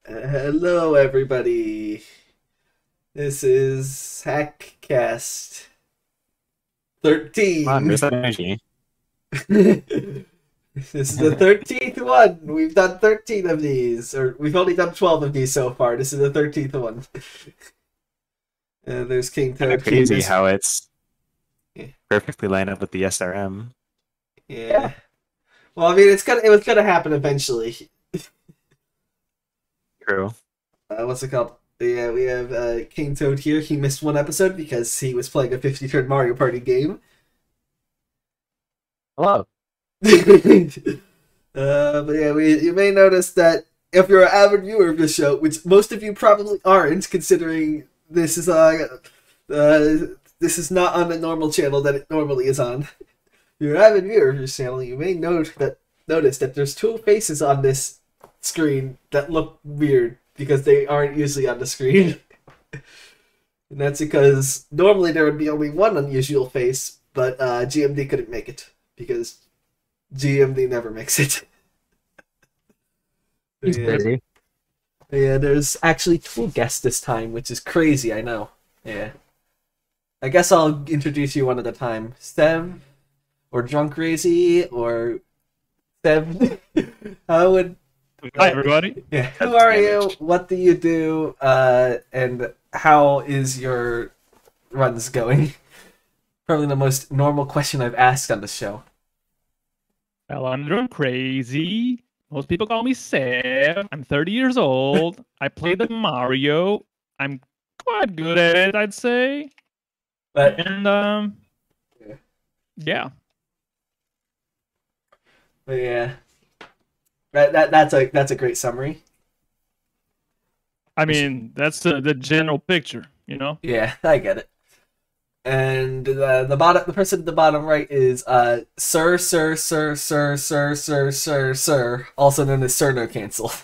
Hello, everybody. This is HackCast 13. Come on, where's that energy? This is the 13th one. We've done 13 of these, or we've only done 12 of these so far. This is the 13th one. And there's King Kind Toad. of crazy how it's Yeah. perfectly lined up with the SRM. Yeah. Well, I mean, it was gonna happen eventually. True. What's it called? Yeah, we have King Toad here. He missed one episode because he was playing a 50-turn Mario Party game. Hello. But yeah, you may notice that if you're an avid viewer of the show, which most of you probably aren't, considering this is not on the normal channel that it normally is on. If you're an avid viewer of this channel, you may notice that there's two faces on this screen that look weird because they aren't usually on the screen. And that's because normally there would be only one unusual face, but GMD couldn't make it because GMD never makes it. He's busy. Yeah, there's actually two guests this time, which is crazy, I know. Yeah. I guess I'll introduce you one at a time. Sev, or Drunkrazy, or Sev. How would... Hi, everybody. Yeah. Who are you? What do you do? And how is your runs going? Probably the most normal question I've asked on the show. Well, I'm Drunkrazy. Most people call me Sev. I'm 30 years old. I play the Mario. I'm quite good at it, I'd say. But And yeah. But yeah. That's a great summary. I mean, that's the general picture, you know? Yeah, I get it. And the person at the bottom right is Sir, also known as SirNoCancel.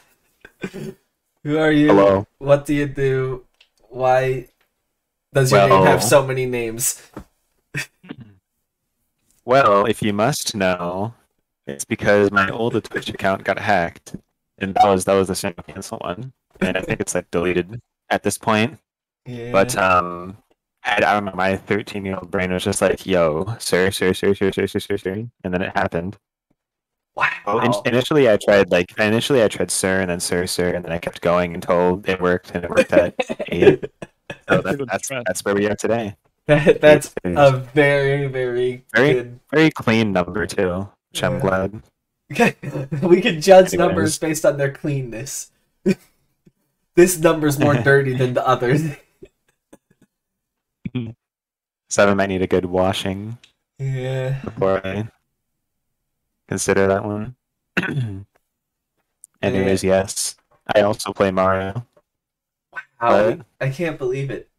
Who are you? Hello. What do you do? Why does your name have so many names? Well, if you must know, it's because my old Twitch account got hacked, and that was the SirNoCancel one, and I think it's like deleted at this point. Yeah. But I don't know, my 13-year-old brain was just like, yo, sir, and then it happened. Wow. Well, initially I tried sir, and then sir, and then I kept going until it worked, and it worked at 8. So that's where we are today. That's a very, very good... very clean number too, which I'm glad. We can judge Anyways. numbers based on their cleanness. This number's more dirty than the others. 7 might need a good washing. Yeah. Before I consider that one. Anyways, yes. I also play Mario. Wow, I can't believe it.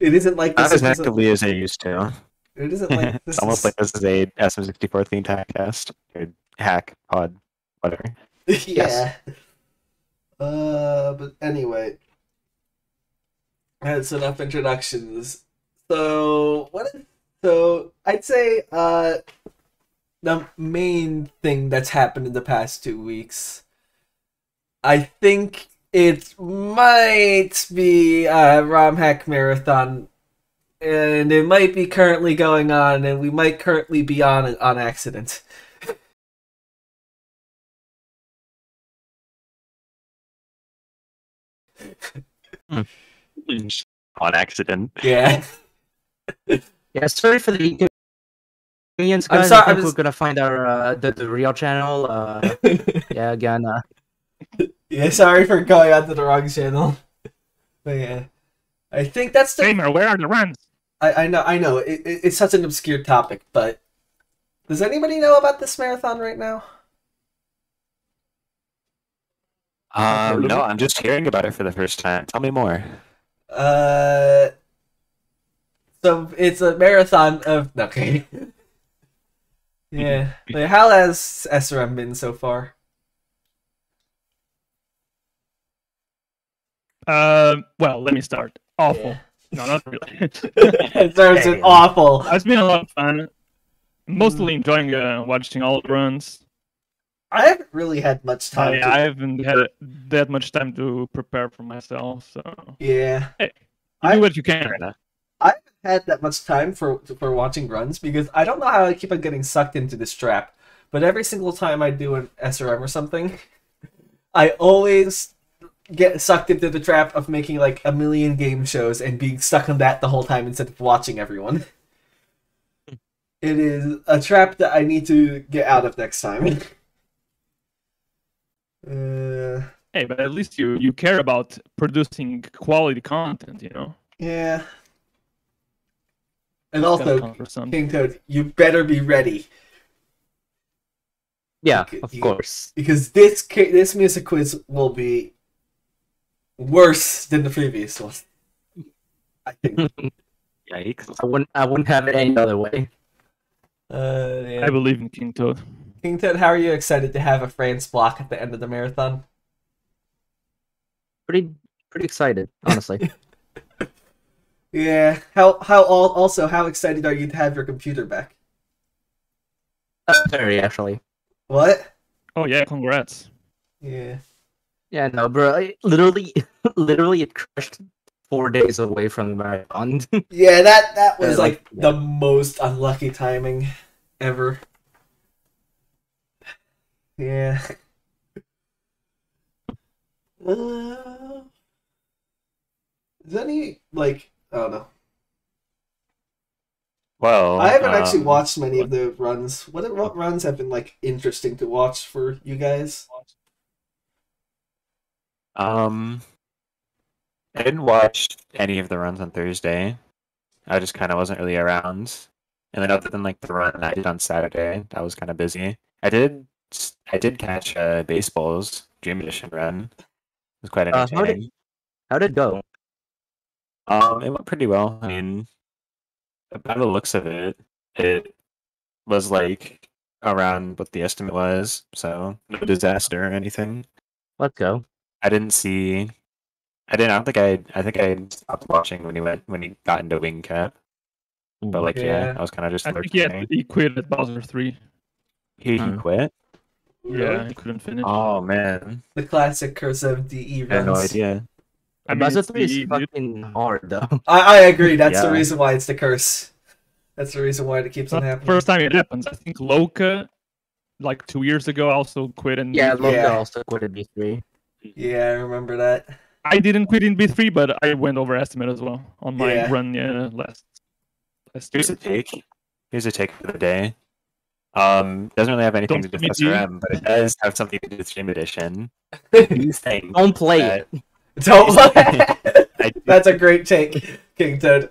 It isn't like this. Not as actively as I used to. It isn't like this. It's almost like this is a SM64 themed hackcast. Or hack, pod, whatever. Yeah. Yes. But anyway. That's enough introductions. So I'd say the main thing that's happened in the past 2 weeks, I think it might be ROM Hack Marathon, and it might be currently going on, and we might currently be on it on accident. On accident. Yeah. Yeah, sorry for the inconvenience, guys. I think we're gonna find our the real channel. Yeah, again. Yeah, sorry for going onto the wrong channel. But yeah, I think that's the. Gamer, where are the runs? I know. It's such an obscure topic, but does anybody know about this marathon right now? No, I'm just hearing about it for the first time. Tell me more. So it's a marathon of... Okay. Yeah. Like, how has SRM been so far? Well, let me start. Awful. No, not really. It starts with awful. It's been a lot of fun. Mostly enjoying watching all the runs. I really had much time. I haven't had that much time to prepare for myself, so Yeah. Hey, you do what you can. I haven't had that much time for watching runs because I don't know how I keep on getting sucked into this trap. But every single time I do an SRM or something, I always get sucked into the trap of making like a million game shows and being stuck on that the whole time instead of watching everyone. It is a trap that I need to get out of next time. Hey, but at least you care about producing quality content, you know? Yeah. And also, something. KingToad, you better be ready. Yeah, of course. Because this music quiz will be worse than the previous one. I think. Yikes. I wouldn't have it any other way. I believe in KingToad. KingToad, how are you excited to have a France block at the end of the marathon? Pretty excited, honestly. Yeah. How excited are you to have your computer back? Very actually. What? Oh yeah, congrats. Yeah. Yeah, no, bro. Literally it crashed 4 days away from the marathon. Yeah, that was Yeah, like the most unlucky timing ever. Yeah. Is any like I don't know. Well, I haven't actually watched many of the runs. What runs have been like interesting to watch for you guys? I didn't watch any of the runs on Thursday. I just kind of wasn't really around. And then other than like the run I did on Saturday, I was kind of busy. I did catch baseball's Dream Edition run. It was quite entertaining. How did it go? It went pretty well. I mean, by the looks of it, it was like around what the estimate was, so no disaster or anything. Let's go. I don't think I think I stopped watching when he got into wing cap. But like yeah, I was kind of just I think he quit at Bowser 3. He quit? Yeah, he couldn't finish. Oh man. The classic curse of DE runs. I had no idea. I mean, Bowser 3 is fucking hard though. I agree, that's the reason why it's the curse. That's the reason why it keeps on happening. First time it happens. I think Loka, like 2 years ago, also quit in B3. Loka also quit in B3. Yeah, I remember that. I didn't quit in B3, but I went over estimate as well on my run last Here's a take for the day. Doesn't really have anything to do with SRM, but it does have something to do with Dream Edition. Don't play it. Don't play it. That's a great take, KingToad.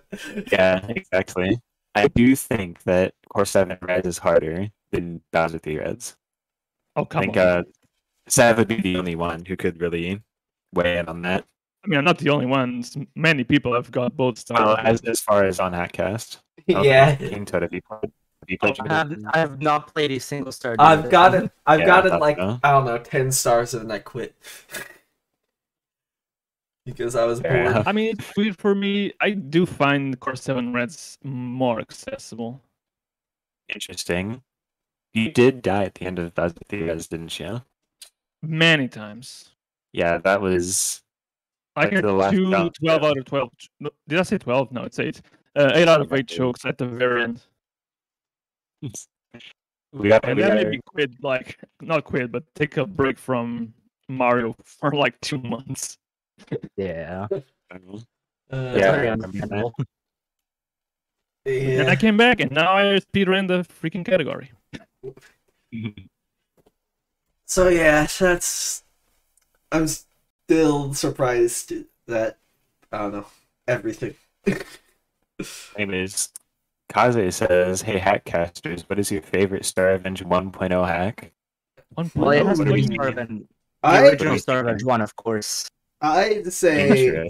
Yeah, exactly. I do think that Core 7 Red is harder than Bowser 3 Reds. Oh, come on. Sav would be the only one who could really weigh in on that. I mean, I'm not the only one. Many people have got both styles. Well, as far as on HackCast. Yeah. KingToad, have you played? I have not played a single star. I've gotten like, I don't know, 10 stars and then I quit. Because I was bored. I mean, it's weird for me. I do find Core 7 Reds more accessible. Interesting. You did die at the end of Bowser 3 Reds, didn't you? Many times. Yeah, that was... I got 12 out of 12. No, did I say 12? No, it's 8. 8 out of 8 chokes at the very end. And then maybe quit, like, not quit, but take a break from Mario for like 2 months. Yeah. Yeah. And I came back, and now I speedrun the freaking category. So yeah, I'm still surprised that I don't know everything. Anyways, Kaze says, "Hey Hackcasters, what is your favorite Star Revenge 1.0 hack?" Well, it has to be Star Revenge. The original Star Revenge 1, of course. I'd say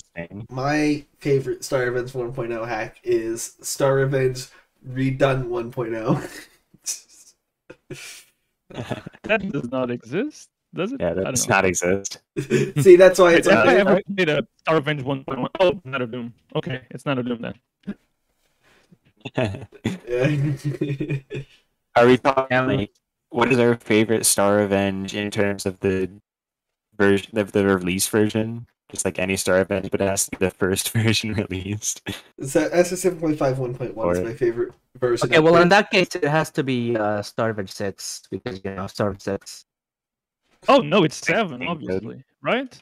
my favorite Star Revenge 1.0 hack is Star Revenge Redone 1.0. That does not exist, does it? Yeah, that does not exist. See, that's why it's. Have I ever played a Star Revenge 1.1? Oh, not a Doom. Okay, it's not a Doom then. Are we talking like what is our favorite Star Revenge in terms of the version of the release version? Just like any Star Revenge, but it has to be the first version released. So SS7.5 1.1 is my favorite version. Okay, well in that case it has to be Star Revenge 6 because Star Revenge 6. Oh no, it's 7, obviously, right?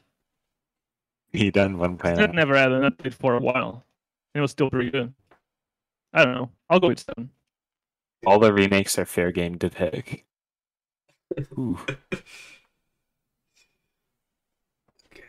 He done 1.0. That never had an update for a while. It was still pretty good. I don't know. I'll go with 7. All the remakes are fair game to pick. Ooh. Okay.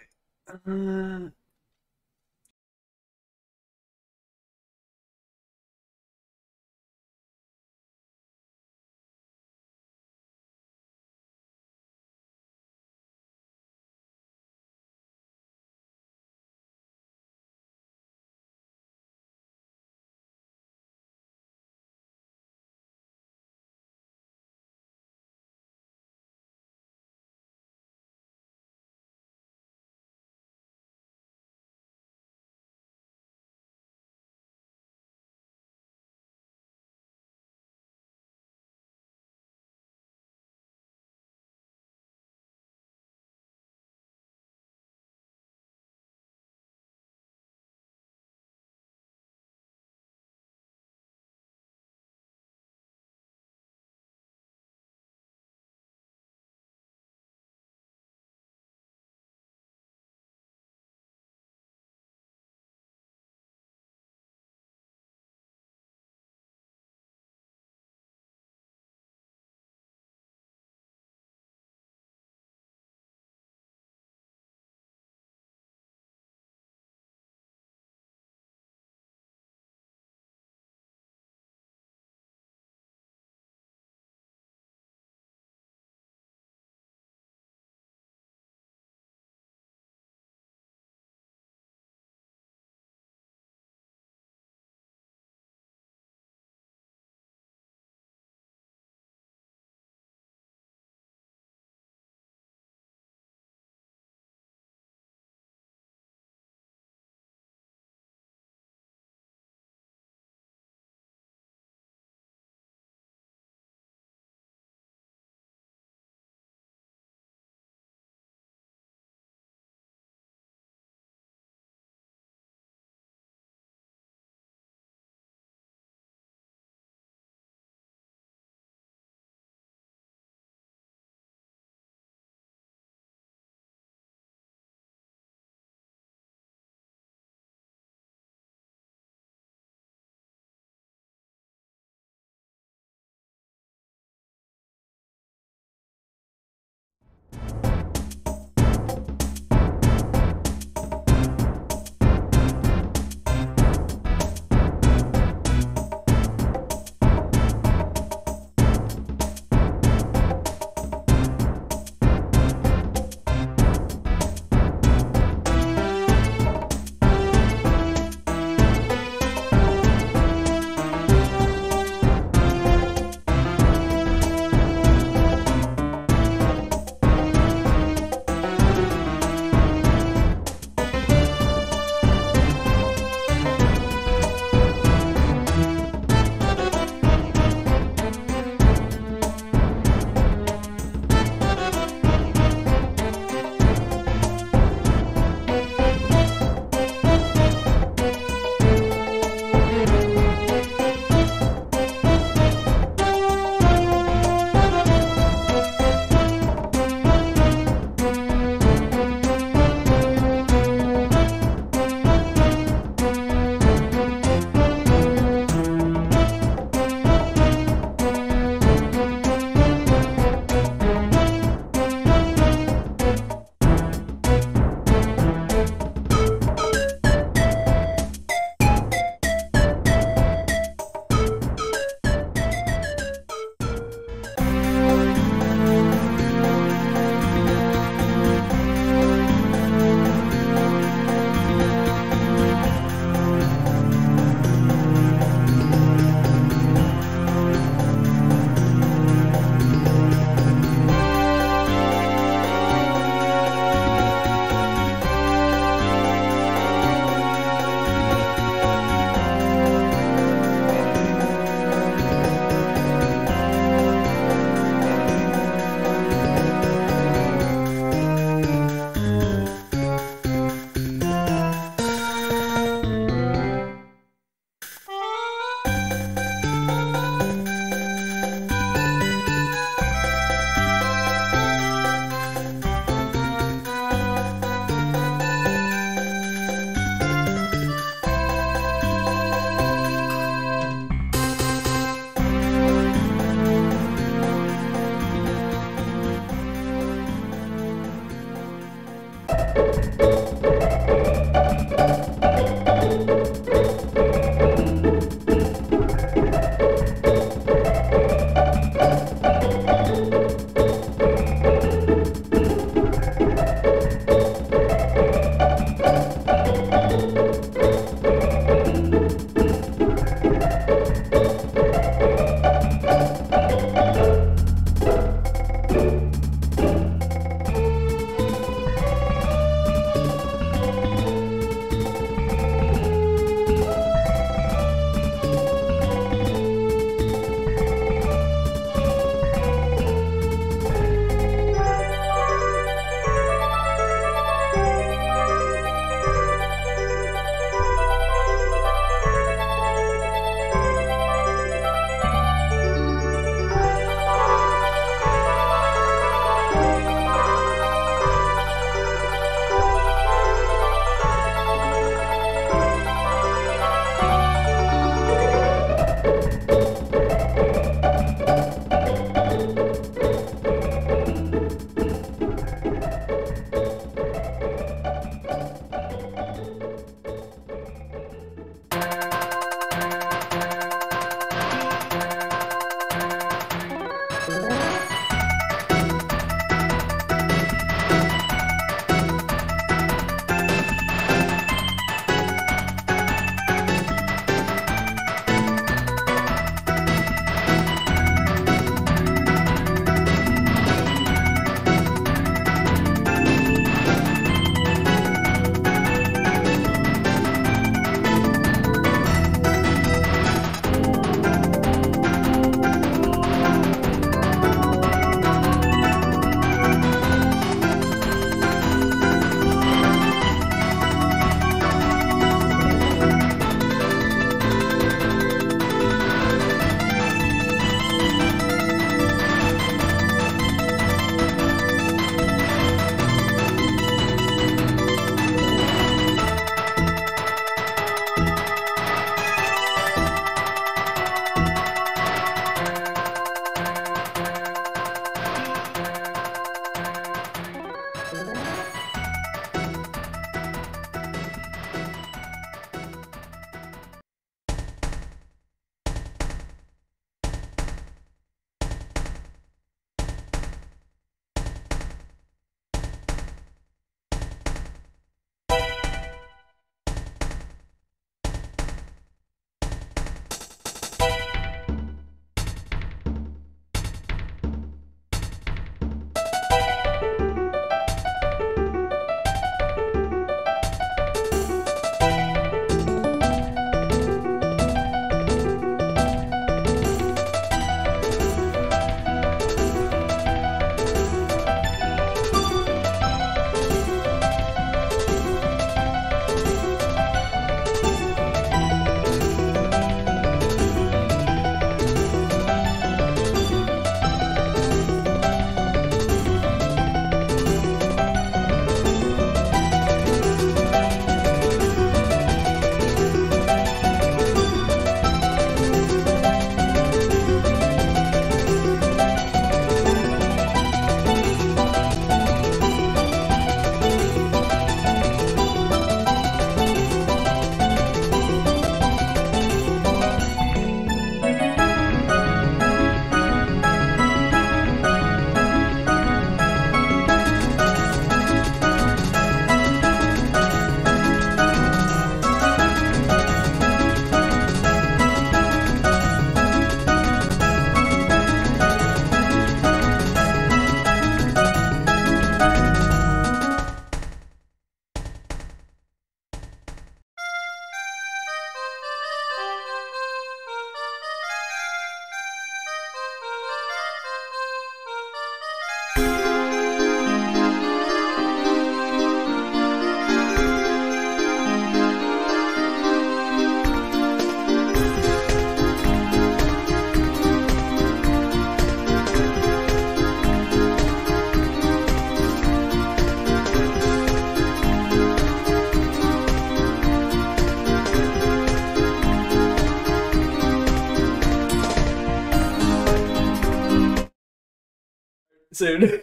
soon.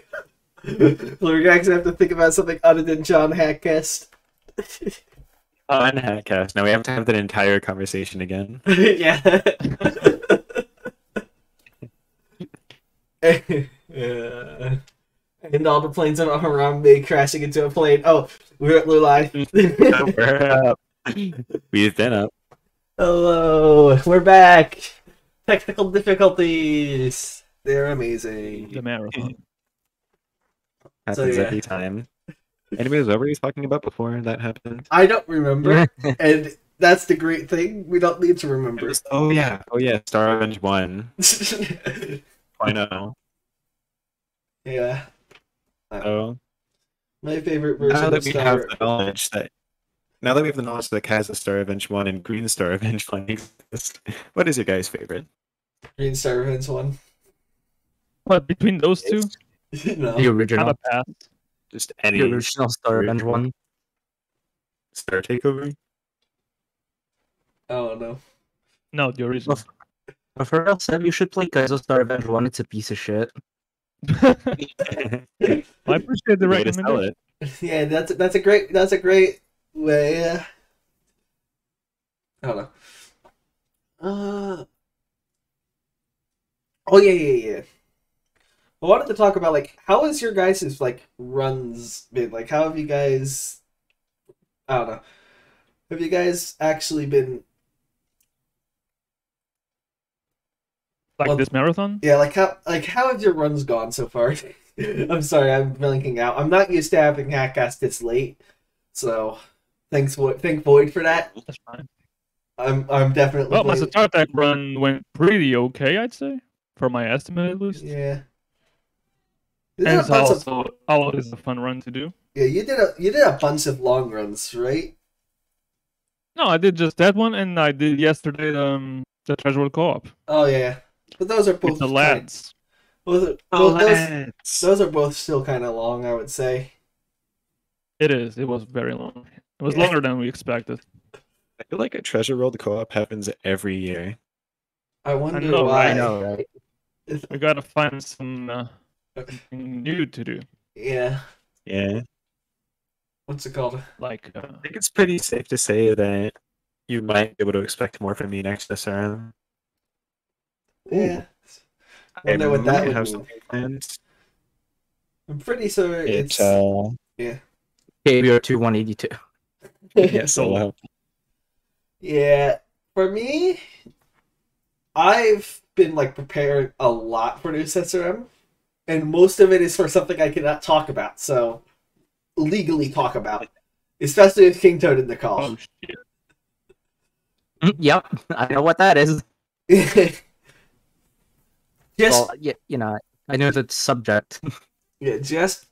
We're gonna have to think about something other than John HackCast. On HackCast. Now we have to have that entire conversation again. Yeah. Yeah. And all the planes are around me crashing into a plane. Oh, we're at Lulai. We're up. We've been up. Hello, we're back. Technical difficulties. They're amazing. The marathon. Happens every time. Anybody was over he's talking about before that happened? I don't remember, and that's the great thing. We don't need to remember. Oh yeah, Star Revenge 1.0. Yeah. Oh. My favorite version Now that of we Star have the knowledge that Kaz Star Revenge 1 and Green Star Revenge 1 exist, what is your guys' favorite? Green Star Revenge 1. What, between those two? No. The original. Kind of pass. Just any The original Star Revenge 1. Star Takeover? Oh no. No, the original. But for real, Seb, you should play Kaizo Star Revenge 1. It's a piece of shit. I appreciate the Way to sell recommendation. it. Yeah, that's a great way. I don't know. Oh yeah. I wanted to talk about like how has your guys' like runs been? Like how have you guys? I don't know. Have you guys actually been? Like this marathon? Yeah, like how have your runs gone so far? I'm sorry, I'm blinking out. I'm not used to having HackCast this late, so thank Void for that. That's fine. I'm definitely. Well, my Star Attack run went pretty okay, I'd say, for my estimate at least. Yeah. And it's also always a fun run to do. Yeah, you did a bunch of long runs, right? No, I did just that one, and I did yesterday the Treasure World Co-op. Oh yeah, but those are both With the lads. Those are both still kind of long, I would say. It is. It was very long. It was longer than we expected. I feel like a Treasure World Co-op happens every year. I wonder know, why. I know, right? We gotta find something new to do. Yeah. Yeah. What's it called? Like, I think it's pretty safe to say that you might be able to expect more from me next SRM. Yeah. I Wonder what that might would have mean. something planned. I'm pretty sure it's yeah. KBO 2182. Yes, hello. Yeah. For me, I've been like preparing a lot for this SRM, and most of it is for something I cannot talk about. So legally talk about, especially with King Toad in the call. oh shit. Yep, I know what that is. Just Well, yeah, you know, I know the subject. yeah, just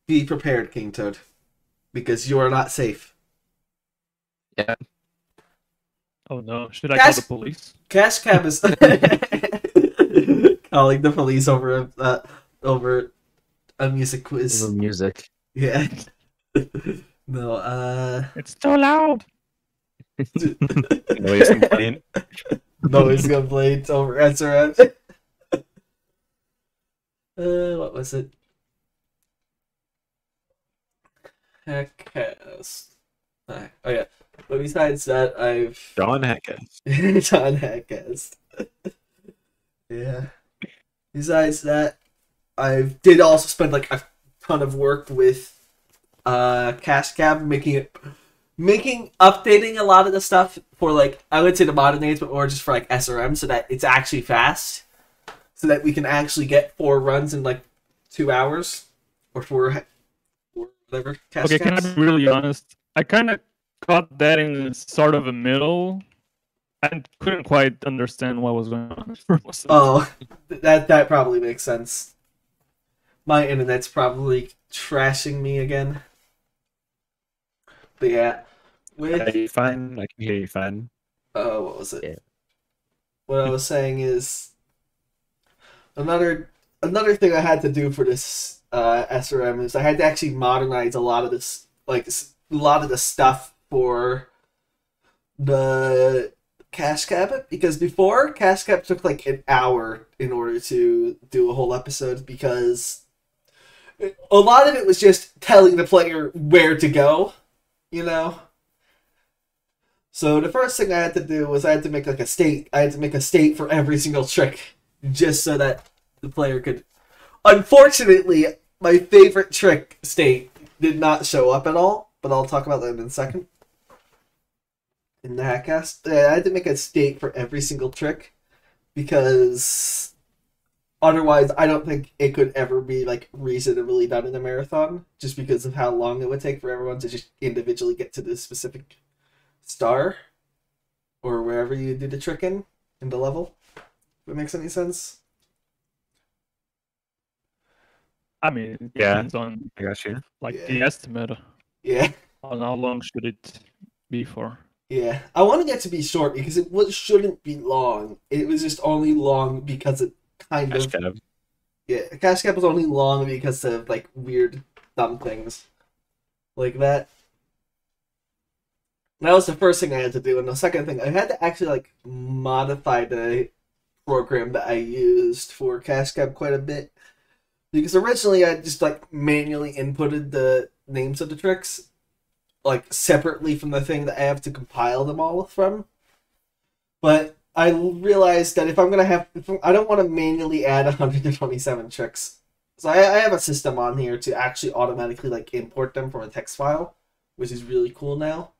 be prepared, King Toad, because you are not safe. Yeah. Oh no. Should I call the police? Cash Cab is calling the police over a music quiz. Over music. Yeah. No, It's so loud. Noise complaint. noise complaints over SRM. What was it? HackCast. Oh yeah. But besides that, I've John HackCast. John HackCast. Yeah. Besides that, I did also spend like a ton of work with Cashcab, updating a lot of the stuff for like I would say the modern age, but more just for like SRM, so that it's actually fast, so that we can actually get 4 runs in like 2 hours or 4 whatever. Okay, can I be really honest? I kind of caught that in sort of a middle. I couldn't quite understand what was going on. Oh, that probably makes sense. My internet's probably trashing me again. But yeah, Are you fine? I can hear you fine. what was it? Yeah. What I was saying is another thing I had to do for this SRM is I had to actually modernize a lot of this, like a lot of the stuff for the Cash Cab, because before Cash Cab took like an hour in order to do a whole episode, because a lot of it was just telling the player where to go, you know? So the first thing I had to do was I had to make like a state. I had to make a state for every single trick, just so that the player could... Unfortunately, my favorite trick state did not show up at all, but I'll talk about that in a second. In the HackCast, I had to make a state for every single trick, because otherwise I don't think it could ever be like reasonably done in a marathon, just because of how long it would take for everyone to just individually get to the specific star or wherever you do the trick in the level. If that makes any sense. I mean, it Yeah, depends on I got you. the estimate Yeah. on how long should it be for. Yeah, I wanted it to be short because it shouldn't be long. It was just only long because it kind of... Yeah, Cash Cap was only long because of, like, weird, dumb things like that. That was the first thing I had to do, and the second thing, I had to actually, like, modify the program that I used for Cash Cap quite a bit. Because originally I just, like, manually inputted the names of the tricks, like, separately from the thing that I have to compile them all from. But I realized that if I'm going to have... I don't want to manually add 127 tricks. So I have a system on here to actually automatically, like, import them from a text file, which is really cool now.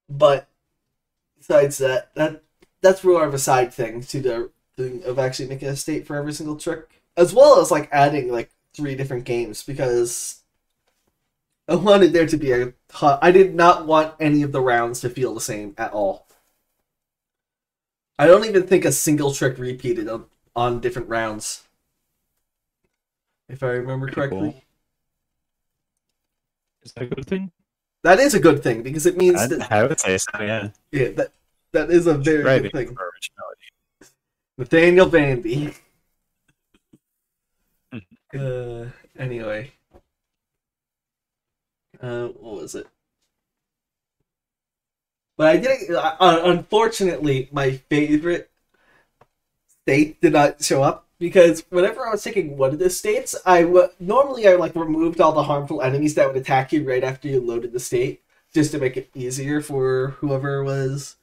But besides that, that's more of a side thing to the thing of actually making a state for every single trick. As well as, like, adding, like, 3 different games, because I wanted there to be a... I did not want any of the rounds to feel the same at all. I don't even think a single trick repeated on different rounds. If I remember correctly. Cool. Is that a good thing? That is a good thing, because it means that... I would say so, yeah. Yeah, that is a very good thing. For originality. Nathaniel Bandy. Anyway. What was it? But I didn't... unfortunately, my favorite state did not show up, because whenever I was taking one of the states, normally I like removed all the harmful enemies that would attack you right after you loaded the state, just to make it easier for whoever was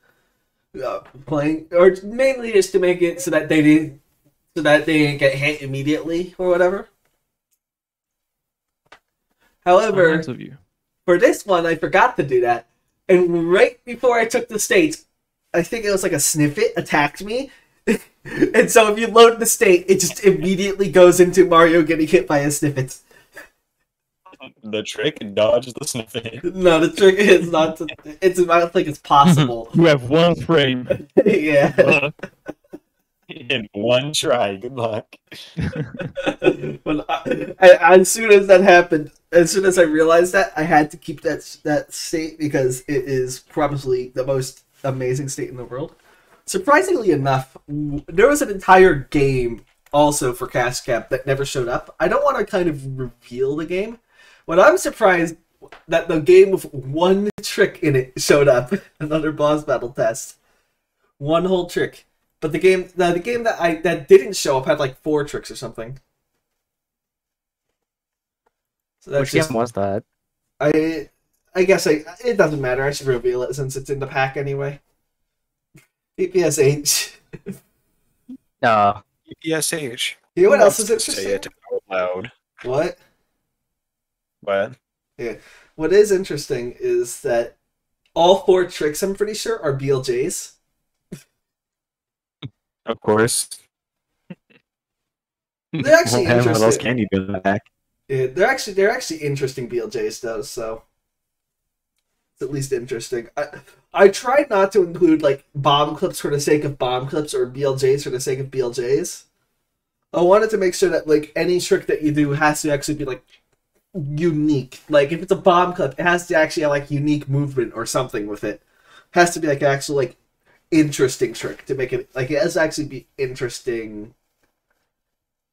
playing, or mainly just to make it so that they didn't get hit immediately or whatever. However, for this one, I forgot to do that, and right before I took the state, I think it was like a snippet attacked me. And so if you load the state, it just immediately goes into Mario getting hit by a snippet. The trick, dodge the snippet. No, the trick is not to... I don't think it's possible. You have 1 frame. Yeah. In one try, good luck. But as soon as that happened, as soon as I realized that, I had to keep that state because it is probably the most amazing state in the world. Surprisingly enough, there was an entire game also for Cash Cap that never showed up. I don't want to kind of reveal the game, but I'm surprised that the game with 1 trick in it showed up. Another boss battle test. 1 whole trick. But the game that didn't show up had like 4 tricks or something. So that's Which game was that? I guess it doesn't matter. I should reveal it since it's in the pack anyway. PPSH. PPSH. You know what else is interesting? Say it out loud. What? What? Yeah. What is interesting is that all 4 tricks, I'm pretty sure, are BLJs. Of course. They're actually interesting. What else can you do in the back? Yeah, they're actually interesting BLJs though, so it's at least interesting. I tried not to include like bomb clips for the sake of bomb clips or BLJs for the sake of BLJs. I wanted to make sure that like any trick that you do has to actually be like unique. Like if it's a bomb clip, it has to actually have like unique movement or something with it. It has to be like actual like interesting trick to make it like it has to actually be interesting.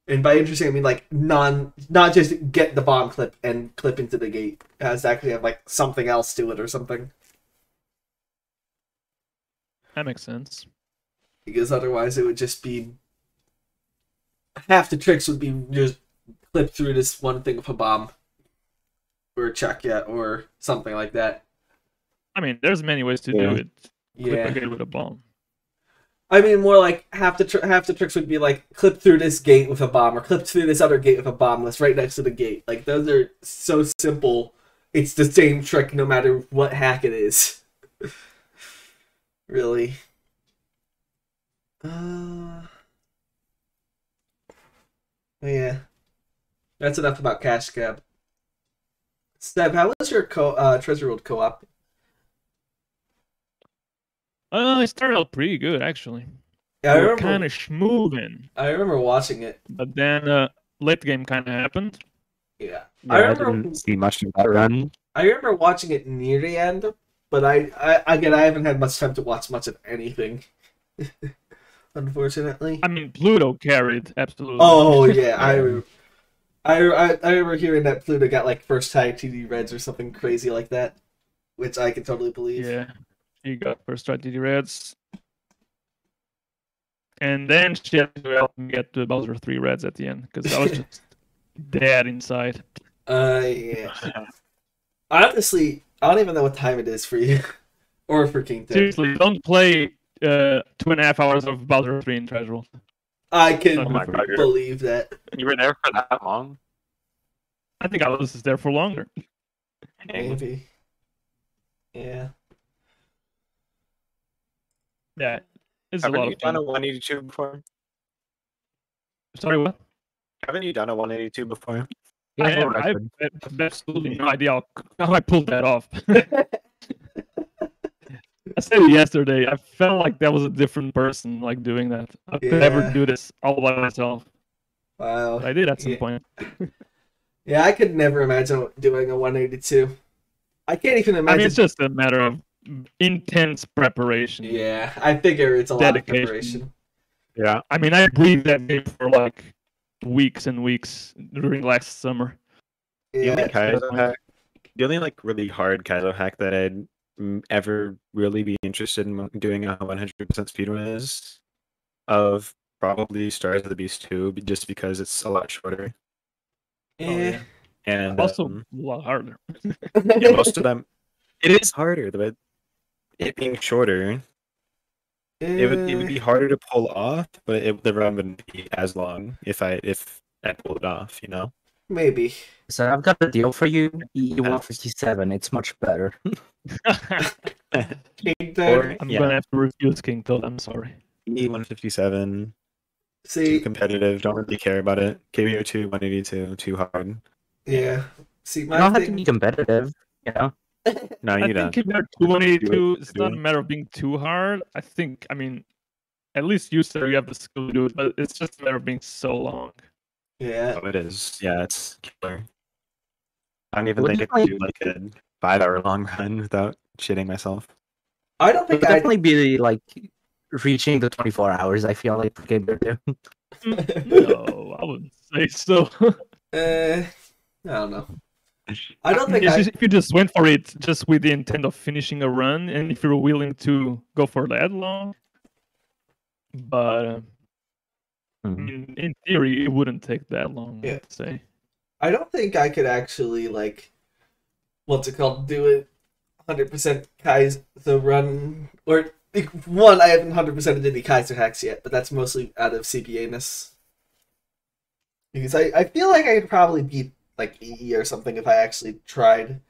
And by interesting, I mean like not just get the bomb clip and clip into the gate. It has to actually have like something else to it or something. That makes sense. Because otherwise it would just be half the tricks would be just clip through this one thing with a bomb or a check yet or something like that. I mean, there's many ways to do it. Clip a gate with a bomb. I mean, more like half the tricks would be like clip through this gate with a bomb or clip through this other gate with a bomb that's right next to the gate. Like, those are so simple. It's the same trick no matter what hack it is. Really. Yeah. That's enough about Cash Cab. Steb, how was your Treasure World co-op? It started out pretty good, actually. Yeah, I remember kind of schmoovin'. I remember watching it. But then late game kind of happened. Yeah. I didn't see much of that run. I remember watching it near the end, but I haven't had much time to watch much of anything. Unfortunately. I mean, Pluto carried, absolutely. Oh, yeah. I remember hearing that Pluto got like first try TD Reds or something crazy like that, which I can totally believe. Yeah, he got first try TD Reds. And then she had to help me get to Bowser 3 Reds at the end, because I was just dead inside. Yeah. Honestly, I don't even know what time it is for you. Or for KingToad. Seriously, don't play 2.5 hours of Bowser 3 in Treasure World. I can believe that. You were there for that long? I think I was there for longer. Maybe. Yeah. Yeah. It's Haven't a lot you of fun. done a 182 before? Sorry, what? Haven't you done a 182 before? I have absolutely no idea how I pulled that off. I said it yesterday. I felt like that was a different person, like doing that. I could never do this all by myself. Wow. But I did at some point. Yeah, I could never imagine doing a 182. I can't even imagine. I mean, it's just a matter of intense preparation. Yeah, I figure it's a lot of preparation. Yeah. I mean, I breathed that game for like weeks and weeks during last summer. Yeah. The only like really hard Kaizo hack that I'd ever really be interested in doing a 100% speedrun is of probably Stars of the Beast 2, just because it's a lot shorter. Yeah. And also a lot harder. Yeah, most of them. It is harder, but it being shorter, it would be harder to pull off, but the run wouldn't be as long if I pulled it off, you know? Maybe. So I've got a deal for you. E157, it's much better. KingToad. I'm gonna have to refuse KingToad, I'm sorry. E157. See, too competitive, don't really care about it. KBO2, 182, too hard. Yeah. See, You don't have to be competitive, you know? No, you I don't. think KBO 282, it's not a matter of being too hard. I mean, at least you said you have the skill to do it, but it's just a matter of being so long. Yeah. Oh, it is. Yeah, it's killer. I don't even think I could do like a 5-hour long run without shitting myself. I don't think I'd definitely be like reaching the 24 hours, I feel like the No, I wouldn't say so. I don't know. I don't think if you just went for it just with the intent of finishing a run, and if you're willing to go for that long, but in theory, it wouldn't take that long. Yeah. I'd say. I don't think I could actually like, what's it called? Do it 100% Kaizo run, or one. I haven't 100% did any Kaizo hacks yet, but that's mostly out of CPA-ness. Because I feel like I could probably beat like EE or something if I actually tried,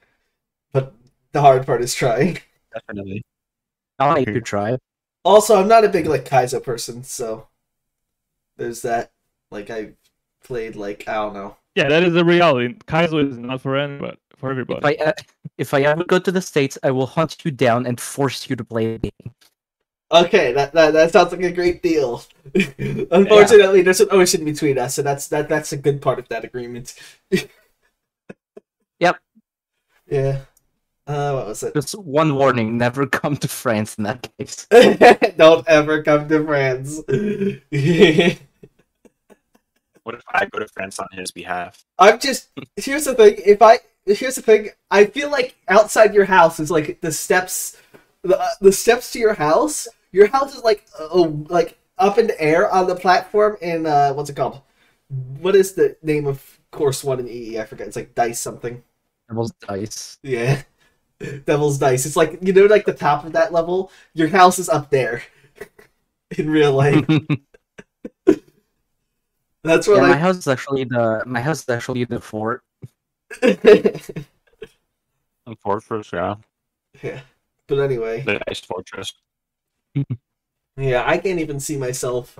but the hard part is trying. Definitely. I'll make you try. Also, I'm not a big like Kaizo person, so there's that. Like I played like I don't know. Yeah, that is the reality. Kaizo is not for anyone, but for everybody. If I ever go to the States, I will hunt you down and force you to play the game. Okay, that sounds like a great deal. Unfortunately, there's an ocean between us, so that's a good part of that agreement. Yep. Yeah. What was it? Just one warning: never come to France in that case. Don't ever come to France. What if I go to France on his behalf? Here's the thing. I feel like outside your house is like the steps to your house. Your house is like up in the air on the platform in what's it called? What is the name of course 1 in EE. I forget. It's like dice something. Devil's Dice. Yeah. Devil's Dice. It's like, you know, like the top of that level? Your house is up there. In real life. That's what my house is actually the fort. A fortress, yeah. Yeah. But anyway. The ice fortress. Yeah, I can't even see myself,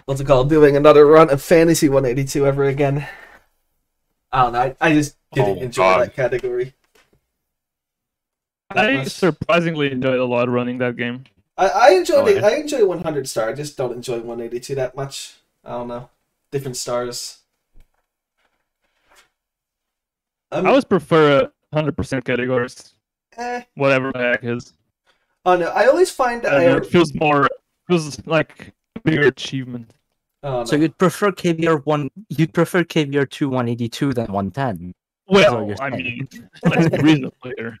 what's it called, doing another run of Fantasy 182 ever again. I don't know, I just didn't enjoy that category. I surprisingly enjoyed a lot running that game. I enjoyed it. I enjoy 100 star. I just don't enjoy 182 that much. I don't know. Different stars. I always prefer 100% categories. Whatever the heck is. Oh no, I always find that it feels like a bigger achievement. Oh, no. So you'd prefer KVR 2 182 than 110. Well, I mean, let's be reasonable here.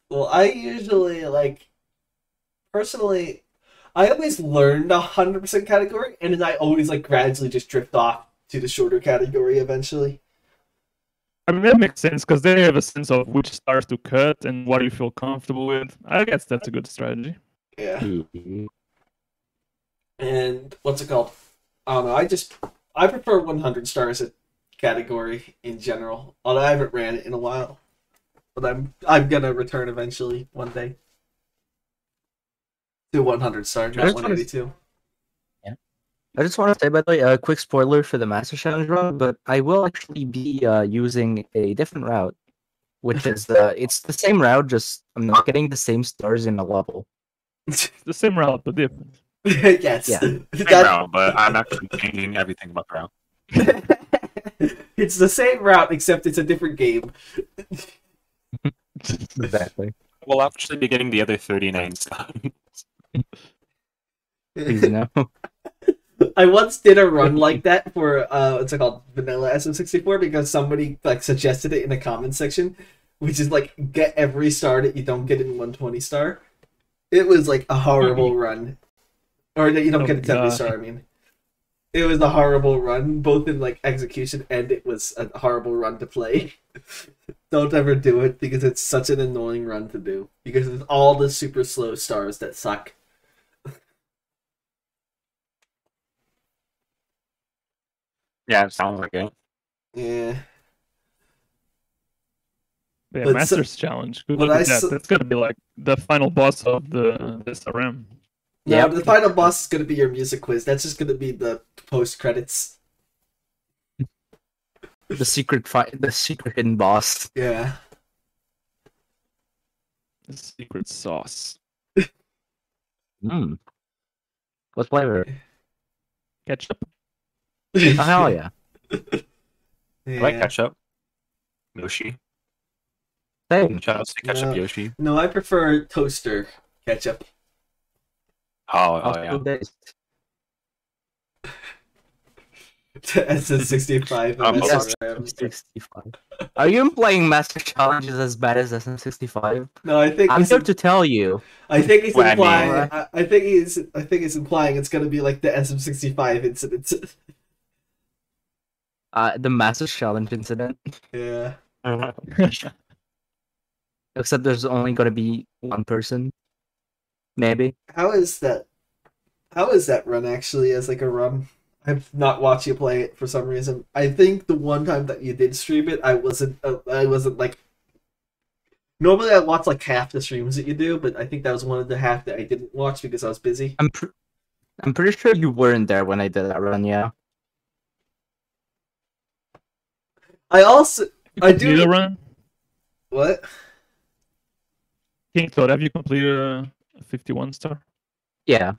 Well, I usually personally, I always learn the 100% category, and then I always gradually just drift off to the shorter category eventually. I mean, that makes sense because they have a sense of which stars to cut and what you feel comfortable with. I guess that's a good strategy. Yeah. And what's it called? I don't know. I prefer 100 stars a category in general. Although I haven't ran it in a while, but I'm gonna return eventually one day to 100 stars, not 182. I just want to say, by the way, a quick spoiler for the Master Challenge run, but I will actually be using a different route, which is it's the same route, just I'm not getting the same stars in a level. The same route, but different. Yes. Yeah. Same route, but I'm actually changing everything about the route. It's the same route, except it's a different game. Exactly. We'll actually be getting the other 39 stars. Please no. I once did a run like that for what's it called, vanilla SM64, because somebody suggested it in the comment section, which is get every star that you don't get in 120 star. It was a horrible run, or that you don't get a 70 star. I mean, it was a horrible run, both in execution, and it was a horrible run to play. Don't ever do it because it's such an annoying run to do because it's all the super slow stars that suck. Yeah, it sounds like it. Yeah. Yeah, Masters Challenge. Good luck with that. That's gonna be the final boss of the SRM. No, the final boss is gonna be your music quiz. That's just gonna be the post credits. The secret hidden boss. Yeah. The secret sauce. What flavor? Ketchup. Oh, hell yeah. I like ketchup. Yoshi. Same. Shout out to ketchup Yoshi. No, I prefer toaster ketchup. Oh yeah. SM65 and SSRM. Are you implying Master Challenge is as bad as SM65? No, I think I'm here to tell you. I think he's implying. I think he's implying it's gonna be like the SM65 incident. The Master Challenge incident. Yeah. Except there's only gonna be one person. Maybe. How is that run actually as a run? I've not watched you play it for some reason. I think the one time that you did stream it, I wasn't normally I watch half the streams that you do, but I think that was one of the half that I didn't watch because I was busy. I'm pretty sure you weren't there when I did that run, yeah. I do the run. What? KingToad, have you completed a 51 star? Yeah.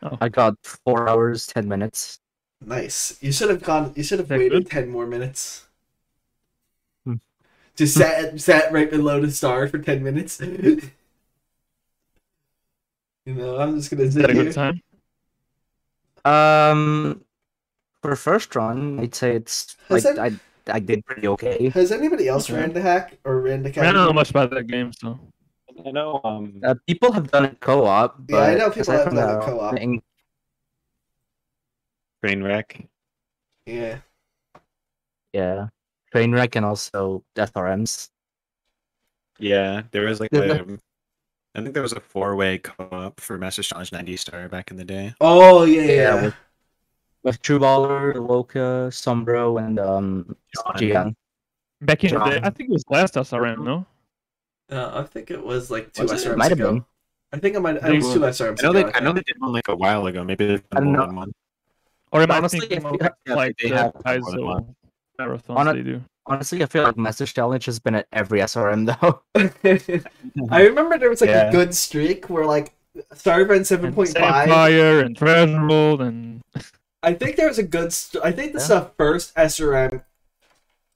Oh. I got 4 hours, 10 minutes. Nice. You should have waited 10 more minutes. Just sat right below the star for 10 minutes. I'm just gonna sit Had a here. good time. For first run, I'd say it's I did pretty okay. Has anybody else ran the hack or ran the category? I don't know much about that game, so I know. People have done it co-op. Yeah, I know people have done it co-op. Train wreck. Yeah. Yeah. Trainwreck and also SRMs. Yeah, there was like The- I think there was a 4-way co-op for Masters Challenge 90 Star back in the day. Oh yeah, Yeah, yeah. with True Baller, Loka, Sombro, and Gian. Back in the day, John. I think it was last SRM, no? I think it was like 2 Was it? SRMs Might have ago. been. I think it might. It They was 2 SRMs ago. I know they did one like a while ago. Maybe they've I done don't more know. than one. Or am I Honestly, thinking if more you of have- like they the have more than Kaizo one. marathons they do? Honestly, I feel like Masters Challenge has been at every SRM though. I remember there was like Yeah. a good streak where like Star Event And 7.5. Sapphire and Treasure World and I think there was a good. I think this is the first SRM.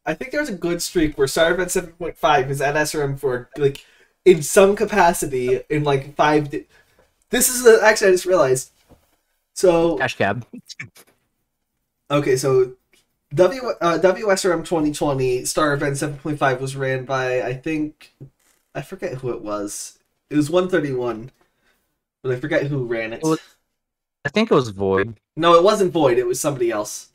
I think there was a good streak where Star Event 7.5 is at SRM for like in some capacity in like 5. This is actually I just realized. So Cash cab. okay, so WSRM 2020 Star Event 7.5 was ran by I forget who it was. It was 131, but I forget who ran it. I think it was Void. No, it wasn't Void. It was somebody else.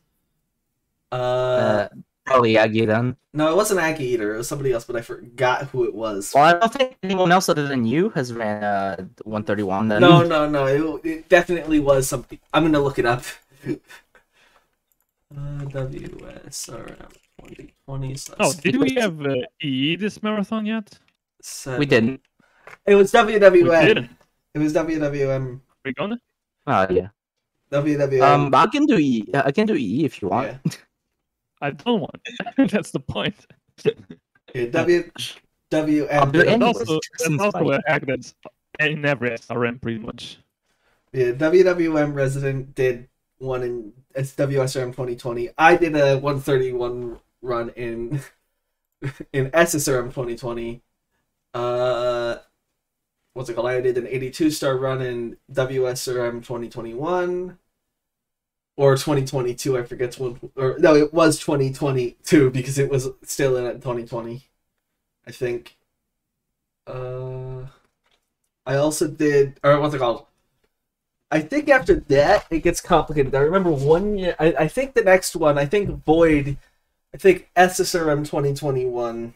Probably Aggie then. No, it wasn't Aggie Eater. It was somebody else, but I forgot who it was. Well, I don't think anyone else other than you has ran 131 then. No. It definitely was something. I'm gonna look it up. WSRM 2020. oh, did we have EE this marathon yet? We didn't. It was We WWM. didn't. It was WWM. We gonna? Yeah. WWM. I can do EE. I can do EE if you want. Yeah. I don't want. That's the point. Yeah, WWM. I'll do it That's anyways, also, just in that's also spite. a hack that's in every SRM pretty much. Yeah, WWM Resident did one in WSRM 2020. I did a 131 run in SSRM 2020. What's it called? I did an 82-star run in WSRM 2021 or 2022. I forget one. Or no, it was 2022 because it was still in 2020. I think. I also did, or what's it called? I think after that it gets complicated. I remember one year. I think the next one. I think Void. I think SSRM 2021.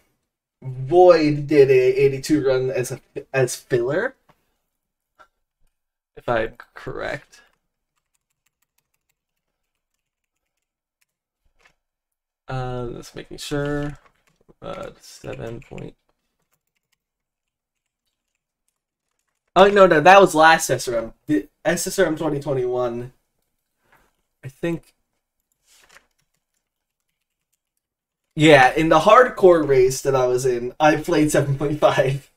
Void did a 82 run as filler, if I'm correct. Just making sure. 7 point. Oh no, that was last SSRM. The SSRM 2021. I think. Yeah, in the hardcore race that I was in, I played 7.5.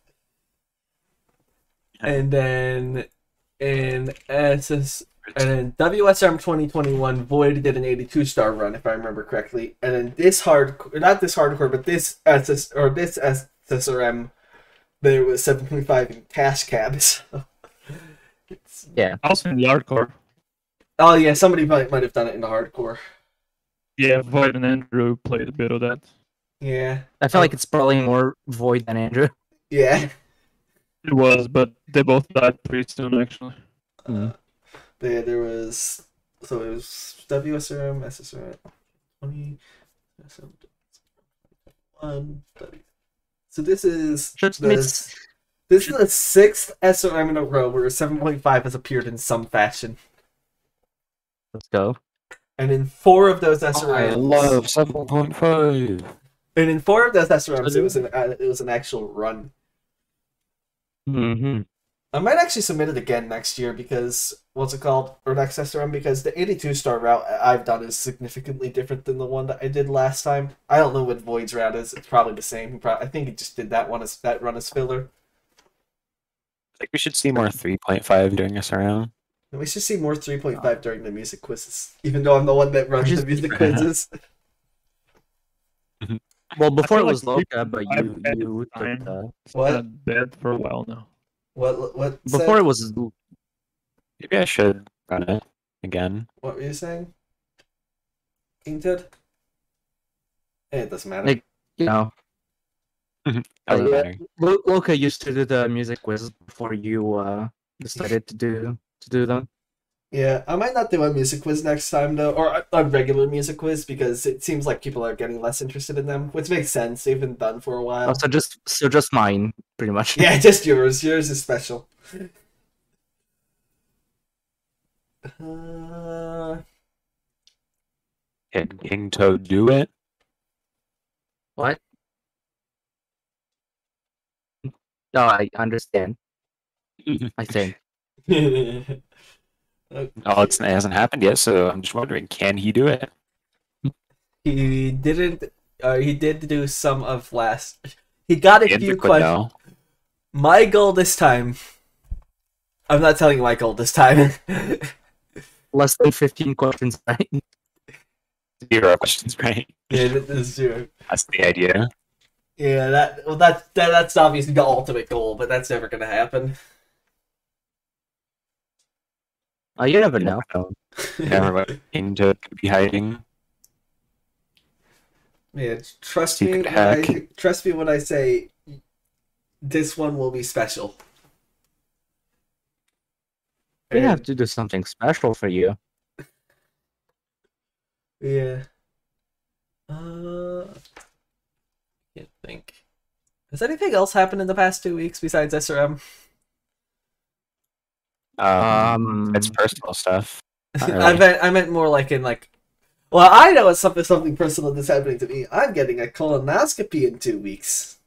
And then in WSRM 2021, Void did an 82-star run, if I remember correctly. And then this SSRM, there was 7.5 in cash cabs. Yeah. Also in the hardcore. Oh yeah, somebody might have done it in the hardcore. Yeah, Void and Andrew played a bit of that. Yeah. I feel like it's probably more Void than Andrew. Yeah. It was, but they both died pretty soon actually. There was, so it was WSRM, SSRM 20, SSRM 1. So this is the 6th SRM in a row where 7.5 has appeared in some fashion. Let's go. And in 4 of those SRMs, I love 7.5. And in 4 of those SRMs, it was an actual run. Mm-hmm. I might actually submit it again next year because or next SRM, because the 82-star route I've done is significantly different than the one that I did last time. I don't know what Void's route is. It's probably the same. I think he just did that run as filler. I think we should see more 3.5 during SRM. And we should see more 3.5 during the music quizzes, even though I'm the one that runs the music quizzes. Well, before it feel was like Loka, but you time. took What? Been dead for a while now. What? before it was Maybe I should run it again. What were you saying? KingToad? It doesn't matter. Like, you know. Doesn't Yeah. matter. Loka used to do the music quiz before you decided to do them. Yeah, I might not do a music quiz next time though, or a regular music quiz because it seems like people are getting less interested in them, which makes sense. They've been done for a while. Oh, so just mine, pretty much. Yeah, just yours. Yours is special. Can King Toad do it? What? No, I understand. I think. Oh, it hasn't happened yet, so I'm just wondering, can he do it? He didn't. He did do some of last. He got a few DNVIC would questions. know. My goal this time. I'm not telling you my goal this time. Less than 15 questions, right? 0 questions, right? Yeah, that is true. That's the idea. Yeah, that's obviously the ultimate goal, but that's never gonna happen. You never know. Never what King Toad could be hiding. Yeah, trust me. Secret hack. Trust me when I say this one will be special. We have to do something special for you. Yeah. Can't think. Has anything else happened in the past 2 weeks besides SRM? It's personal stuff. Not really. I meant more like in like. Well, I know it's something personal that's happening to me. I'm getting a colonoscopy in 2 weeks.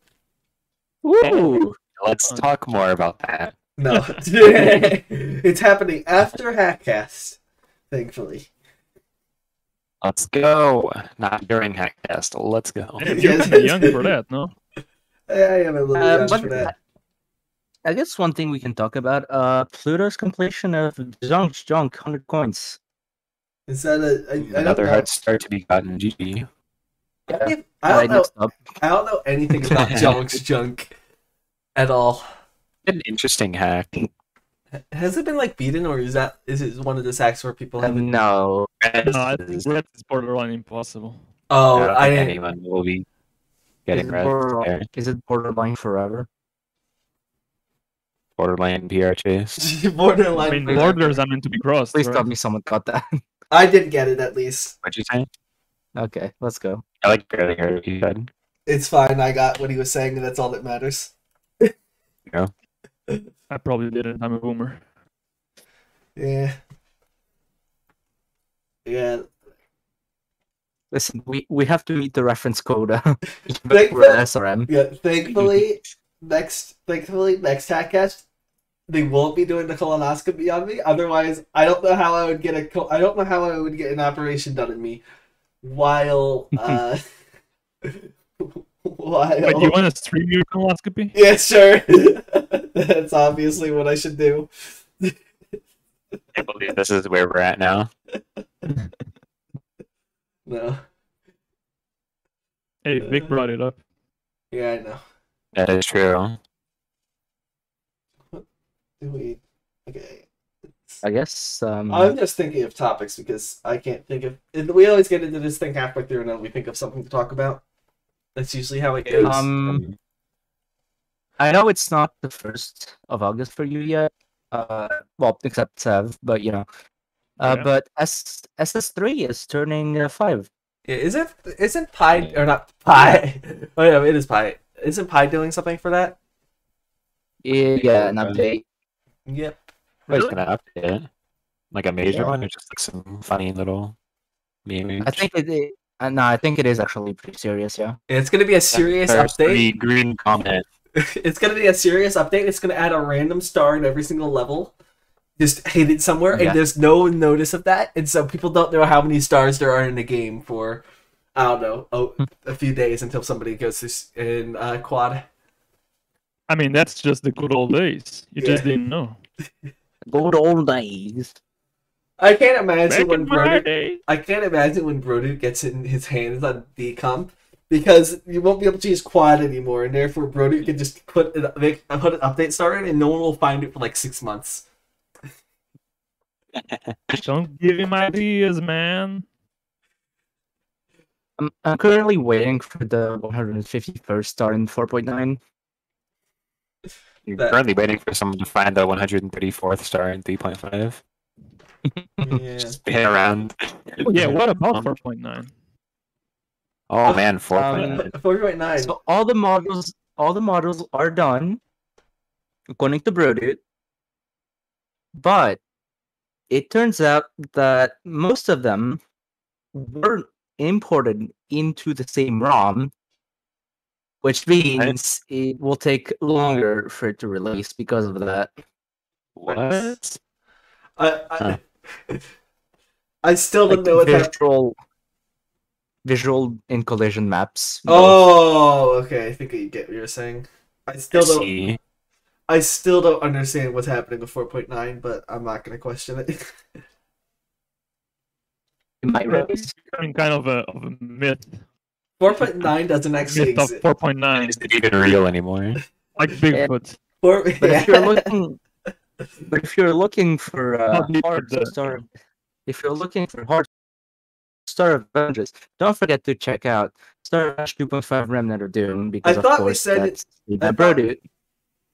Woo! Let's talk more about that. No, it's happening after HackCast, thankfully. Let's go. Not during HackCast. Let's go. Hey, you're kinda young for that, no? I am a little young but for that. I guess one thing we can talk about, Pluto's completion of Junk's Junk 100 coins. Is that I Another don't hard start to be gotten. GG. know. I don't know anything about Junk's Junk at all. An interesting hack. Has it been like beaten, or is it one of those hacks where people have? No. No, I think red is borderline impossible. Oh, I don't I think didn't. anyone will be getting Is it, red there. is it borderline forever? Borderline PR chase. Borderline. I mean, borders are meant to be crossed. Please right? tell me someone got that. I did get it at least. What'd you say? Okay, let's go. I like barely heard what you said. It's fine. I got what he was saying, and that's all that matters. Yeah. I probably didn't. I'm a boomer. Yeah. Yeah. Listen, we have to meet the reference quota for Thankfully, SRM. yeah. Thankfully, next HackCast, they won't be doing the colonoscopy on me. Otherwise, I don't know how I would get an operation done in me while while. Wait, you want to stream your colonoscopy? Yeah, sure. That's obviously what I should do. I can't believe this is where we're at now. No. Hey, Vic brought it up. Yeah, I know. That is true. Okay. I guess. I'm just thinking of topics because I can't think of. We always get into this thing halfway through and then we think of something to talk about. That's usually how it goes. I know it's not the 1st of August for you yet. Well, except Sev, but you know. Yeah. But SS3 is turning 5. Yeah, isn't Pi or not Pi? Oh yeah, it is Pi. Isn't Pi doing something for that? Yeah, an update. Yep. It's gonna update it. Like a major one, or just like some funny little memes? I think it. No, I think it is actually pretty serious. Yeah. It's gonna be a serious There's update. the green comment. It's gonna be a serious update. It's gonna add a random star in every single level. Just hidden somewhere, and Yeah. there's no notice of that, and so people don't know how many stars there are in the game for, I don't know, a few days until somebody goes to in quad. I mean, that's just the good old days. You just didn't know. Good old days. I can't imagine Back when in my Broder. day. I can't imagine when Broder gets in his hands on decomp, because you won't be able to use quad anymore, and therefore Broder can just put an update star in, and no one will find it for like 6 months. Don't give him ideas, man. I'm currently waiting for the 151st star in 4.9. You're currently waiting for someone to find the 134th star in 3.5. Yeah. Spin around. Oh, yeah, what about 4.9? Oh man, 4.9. 4.9. So all the models are done according to Brodude, but it turns out that most of them were imported into the same ROM, which means it will take longer for it to release because of that. What? I I still don't Like know what happened. visual in collision maps. Oh, okay. I think I get what you're saying. I still don't. See, I still don't understand what's happening with 4.9, but I'm not gonna question it. It might release. Becoming kind of a myth. 4.9 doesn't actually Myth of exist. 4.9. is it even real anymore? Like Bigfoot. But if you're looking, for Not the- hard star, if you're looking for hard Star Avengers, don't forget to check out Star Avengers 2.5 Remnant of Doom because I of thought we course said that's I the thought- Brodude.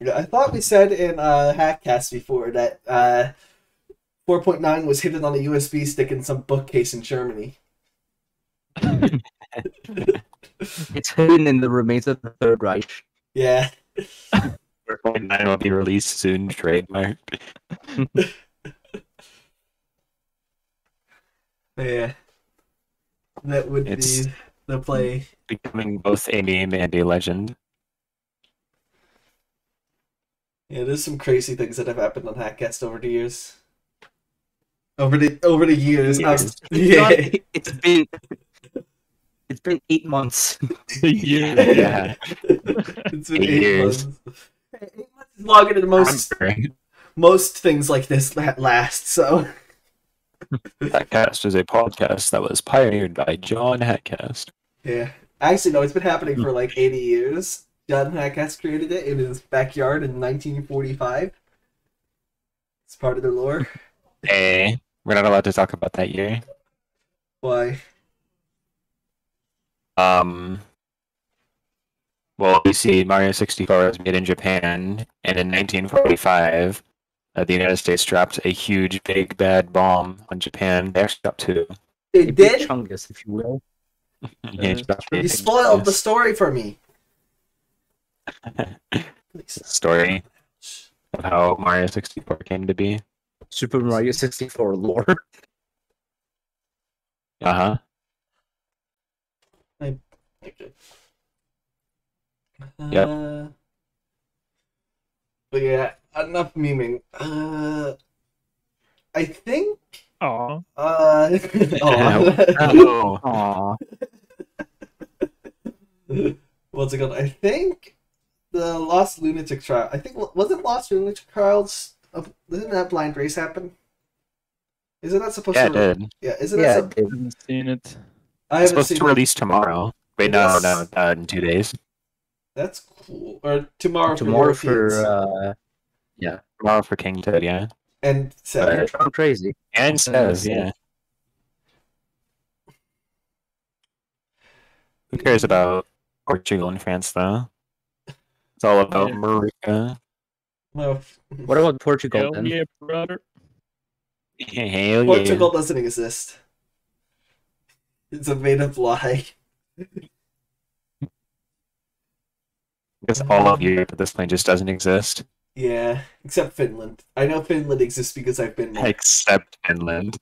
Yeah, I thought we said in HackCast before that 4.9 was hidden on a USB stick in some bookcase in Germany. It's hidden in the remains of the Third Reich. Yeah. 4.9 will be released soon, trademark. Yeah. That would It's- be the play. Becoming both a meme and a legend. Yeah, there's some crazy things that have happened on HackCast over the years. Over the years. Yeah. It's been 8 months. The year. Yeah. It's been 8 8 years. months. 8 months is longer than Remember, most things like this that last, so. HackCast is a podcast that was pioneered by John HackCast. Yeah. Actually, no, it's been happening for like 80 years. John HackCast created it in his backyard in 1945. It's part of the lore. Hey, we're not allowed to talk about that year. Why? Well, you see, Mario 64 was made in Japan, and in 1945, the United States dropped a huge, big, bad bomb on Japan. They actually dropped 2. It A big did? Chungus, if you will. Yeah, dropped You big spoiled the chungus. story for me. Story of how Mario 64 came to be. Super Mario 64 lore. Uh-huh. Okay. Yep. But yeah, enough memeing. I think. Aw. Oh. Oh. Aww. What's it called? I think the Lost Lunatic Trial. I think wasn't Lost Lunatic Trials. Didn't that blind race happen? Isn't that supposed Yeah, to? it did. Yeah, isn't Yeah, that? it did. Haven't seen it. I It's haven't supposed seen to it. release tomorrow. Wait, It no, is? in 2 days. That's cool. Or tomorrow Tomorrow for Europeans. for Yeah, tomorrow for KingToad, yeah. And Saturday. Drunkrazy. And says, Yeah. yeah. Who cares about Portugal and France, though? It's all about Yeah. America. No, What about Portugal Hell then? yeah, brother. Hell Portugal yeah. doesn't exist. It's a made up lie. Because all of Europe at this point just doesn't exist. Yeah, except Finland. I know Finland exists because I've been there. Except Finland.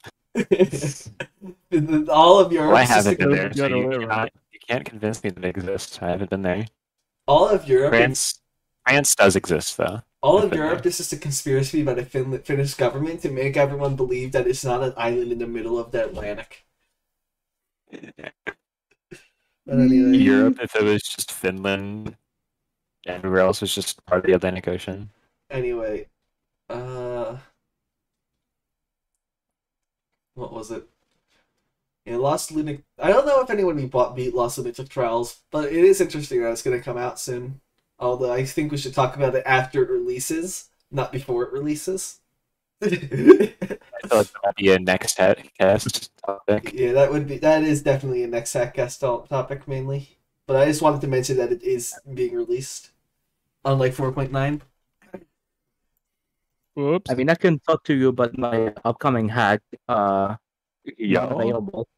All of Europe. Well, I is just haven't been goes there, the so other way around. you can't convince me that it exists. I haven't been there. all of Europe. France does exist, though. All I've of been Europe there. is just a conspiracy by the Finnish government to make everyone believe that it's not an island in the middle of the Atlantic. But anyway, Europe, if it was just Finland, everywhere else was just part of the Atlantic Ocean. anyway, what was it? Yeah, Lost Lunatic. I don't know if anyone beat Lost Lunatic Trials, but it is interesting that it's going to come out soon. Although I think we should talk about it after it releases, not before it releases. I feel like that might be a next cast topic. Yeah, that is definitely a next HackCast topic mainly. But I just wanted to mention that it is being released, unlike 4.9. Whoops. I mean, I can talk to you about my upcoming hack. Not Yo. available.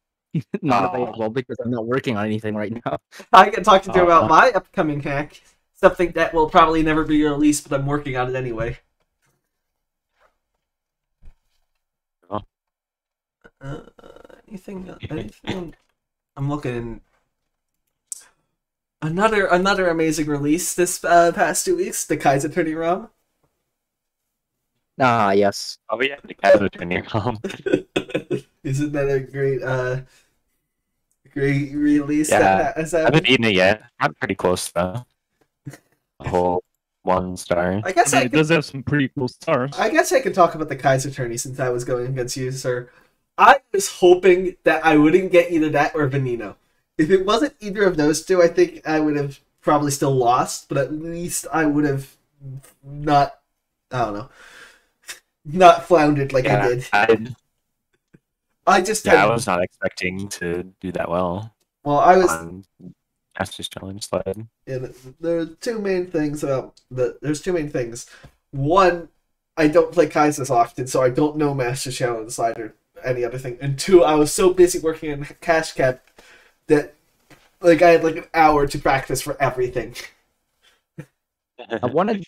Not available because I'm not working on anything right now. I can talk to you about my upcoming hack. Something that will probably never be released, but I'm working on it anyway. Anything? I'm looking. Another amazing release this past 2 weeks. The Kaiser Turning ROM. Ah, yes. Oh yeah, the Kaiser Turning ROM. Isn't that a great release? Yeah, that I haven't eaten it yet. I'm pretty close though. A whole 1 star. I guess it does have some pretty cool stars. I guess I can talk about the Kaiser Tourney since I was going against you, sir. I was hoping that I wouldn't get either that or Veneno. If it wasn't either of those two, I think I would have probably still lost, but at least I would have not, I don't know, not floundered like I did. I was not expecting to do that well. Well, I was. Masters Challenge slide. And there's two main things. One, I don't play Kaisers often, so I don't know Master Challenge slide or any other thing. And two, I was so busy working in Cash Cap that I had an hour to practice for everything. I wanted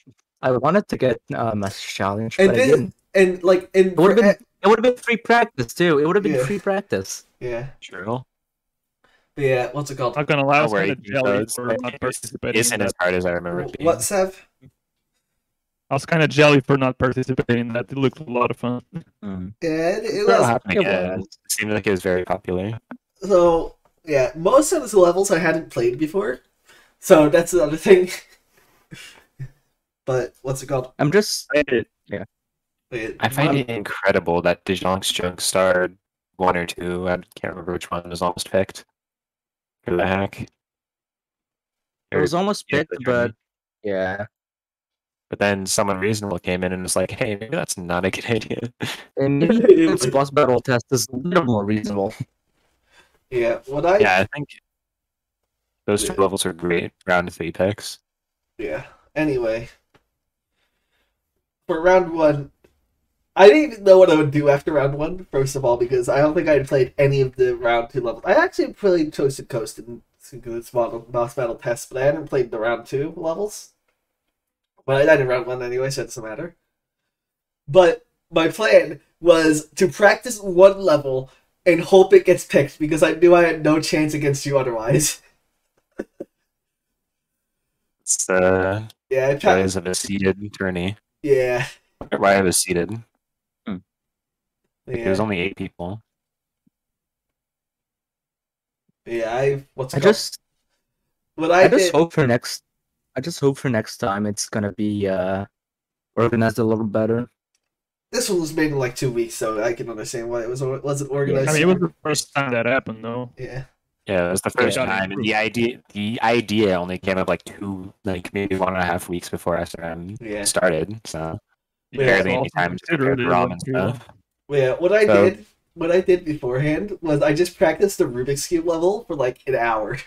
to get Master Challenge, but I didn't. And it would have been free practice too. It would have been free practice. Yeah. True. Yeah, what's it called? Not gonna allow us kind of jelly for not participating. Isn't as hard as I remember it being. What, Sev? I was kind of jelly for not participating. That it looked a lot of fun. Yeah, it was. It seemed like it was very popular. So yeah, most of the levels I hadn't played before, so that's another thing. But what's it called? I find it incredible that Dijon's Junk starred 1 or 2. I can't remember which one was almost picked for the hack. It was almost picked, but yeah. But then someone reasonable came in and was like, "Hey, maybe that's not a good idea." And maybe its boss battle test is a little more reasonable. Yeah, I think those 2 levels are great round 3 picks. Yeah. Anyway, for round 1. I didn't even know what I would do after round 1, first of all, because I don't think I had played any of the round 2 levels. I actually played Toasted Coast in its boss battle test, but I hadn't played the round 2 levels. But I died in round 1 anyway, so it doesn't matter. But my plan was to practice 1 level and hope it gets picked, because I knew I had no chance against you otherwise. It's joys of a seeded tourney. Yeah. Why I was seeded. Yeah. There's only 8 people. Yeah, I just hope for next time it's gonna be organized a little better. This one was made in 2 weeks, so I can understand why it wasn't organized. I mean, it was the first time that happened, though. Yeah. Yeah, it was the first time, and the idea only came up 2, maybe 1.5 weeks before SRM started. So barely any time to prepare for ROM and stuff. Yeah, what I did beforehand was I just practiced the Rubik's Cube level for an hour.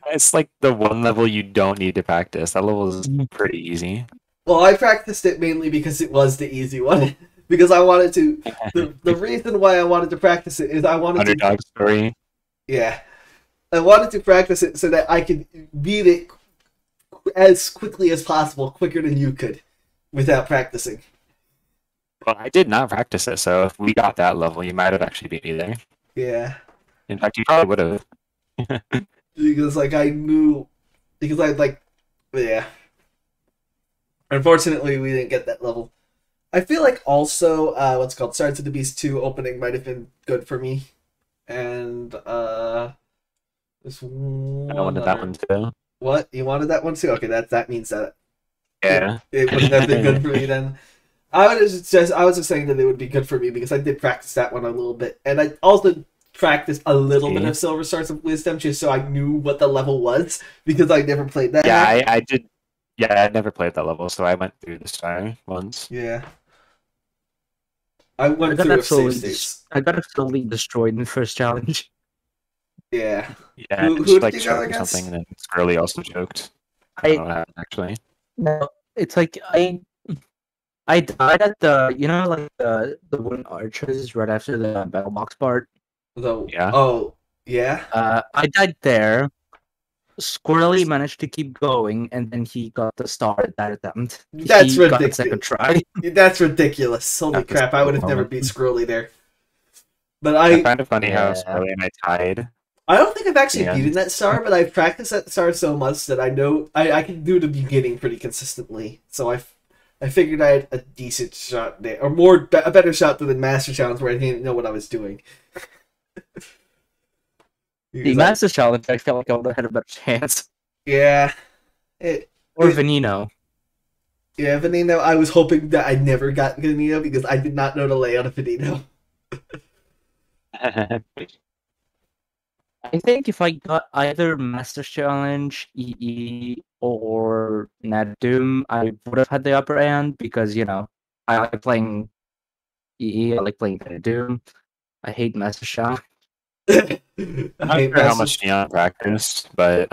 It's the one level you don't need to practice. That level is pretty easy. Well, I practiced it mainly because it was the easy one. Because I wanted to. The reason why I wanted to practice it is I wanted Underdog story. Yeah. I wanted to practice it so that I could beat it as quickly as possible, quicker than you could, without practicing. Well, I did not practice it, so if we got that level, you might have actually beat me there. Yeah. In fact, you probably would have. Because I knew, yeah. Unfortunately, we didn't get that level. I feel also, Swords of the Beast 2 opening might have been good for me. And, this one... I wanted that one too. What? You wanted that one too? Okay, that means that... Yeah. It wouldn't have been good for me then. I was just saying that it would be good for me because I did practice that one a little bit. And I also practiced a little bit of Silver Stars of Wisdom just so I knew what the level was because I never played that. Yeah, I did. Yeah, I never played that level, so I went through the star ones. Yeah. I went through save states. I got absolutely destroyed in the first challenge. Yeah. Yeah, who did you choke or something, and then Squirrely also choked. I don't know what happened, actually. No, it's I died at the like the wooden arches right after the battle box part. Yeah. Oh, yeah. I died there. Squirrely managed to keep going, and then he got the star at that attempt. That's he got ridiculous. the second try. That's ridiculous. Holy crap! I would have never beat Scrolly there. But I find it funny how Squirrely and I tied. I don't think I've actually beaten that star, but I've practiced that star so much that I know I can do the beginning pretty consistently. So I figured I had a decent shot there, or a better shot than the Master Challenge where I didn't know what I was doing. The Master Challenge, I felt like I would have had a better chance. Yeah. Veneno. Yeah, Veneno. I was hoping that I never got Veneno because I did not know the layout of Veneno. I think if I got either Master Challenge, EE, or Nat Doom, I would have had the upper hand because, I like playing EE, I like playing Nat Doom. I hate Master Challenge. I'm not sure how much Neon practiced, but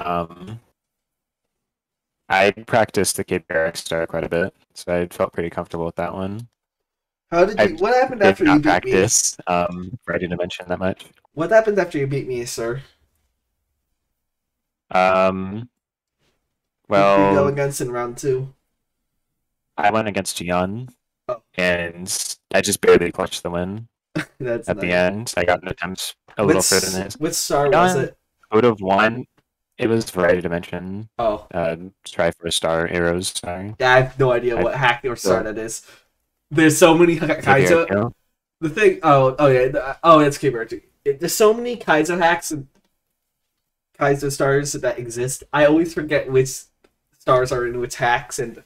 I practiced the KPRX star quite a bit, so I felt pretty comfortable with that one. What happened after you beat practice, ready to mention that much. What happened after you beat me, sir? Well, who did you go against in round 2? I went against Yun, and I just barely clutched the win. That's at the end. I got an attempt a little further than his. Which star was it? Would have won. It was Variety Dimension. Oh. Try for a star, arrows, sorry. Yeah, I have no idea what hack or star that is. There's so many Kaizo. The thing. It's KBR2. There's so many Kaizo hacks and Kaizo stars that exist. I always forget which stars are in which hacks, and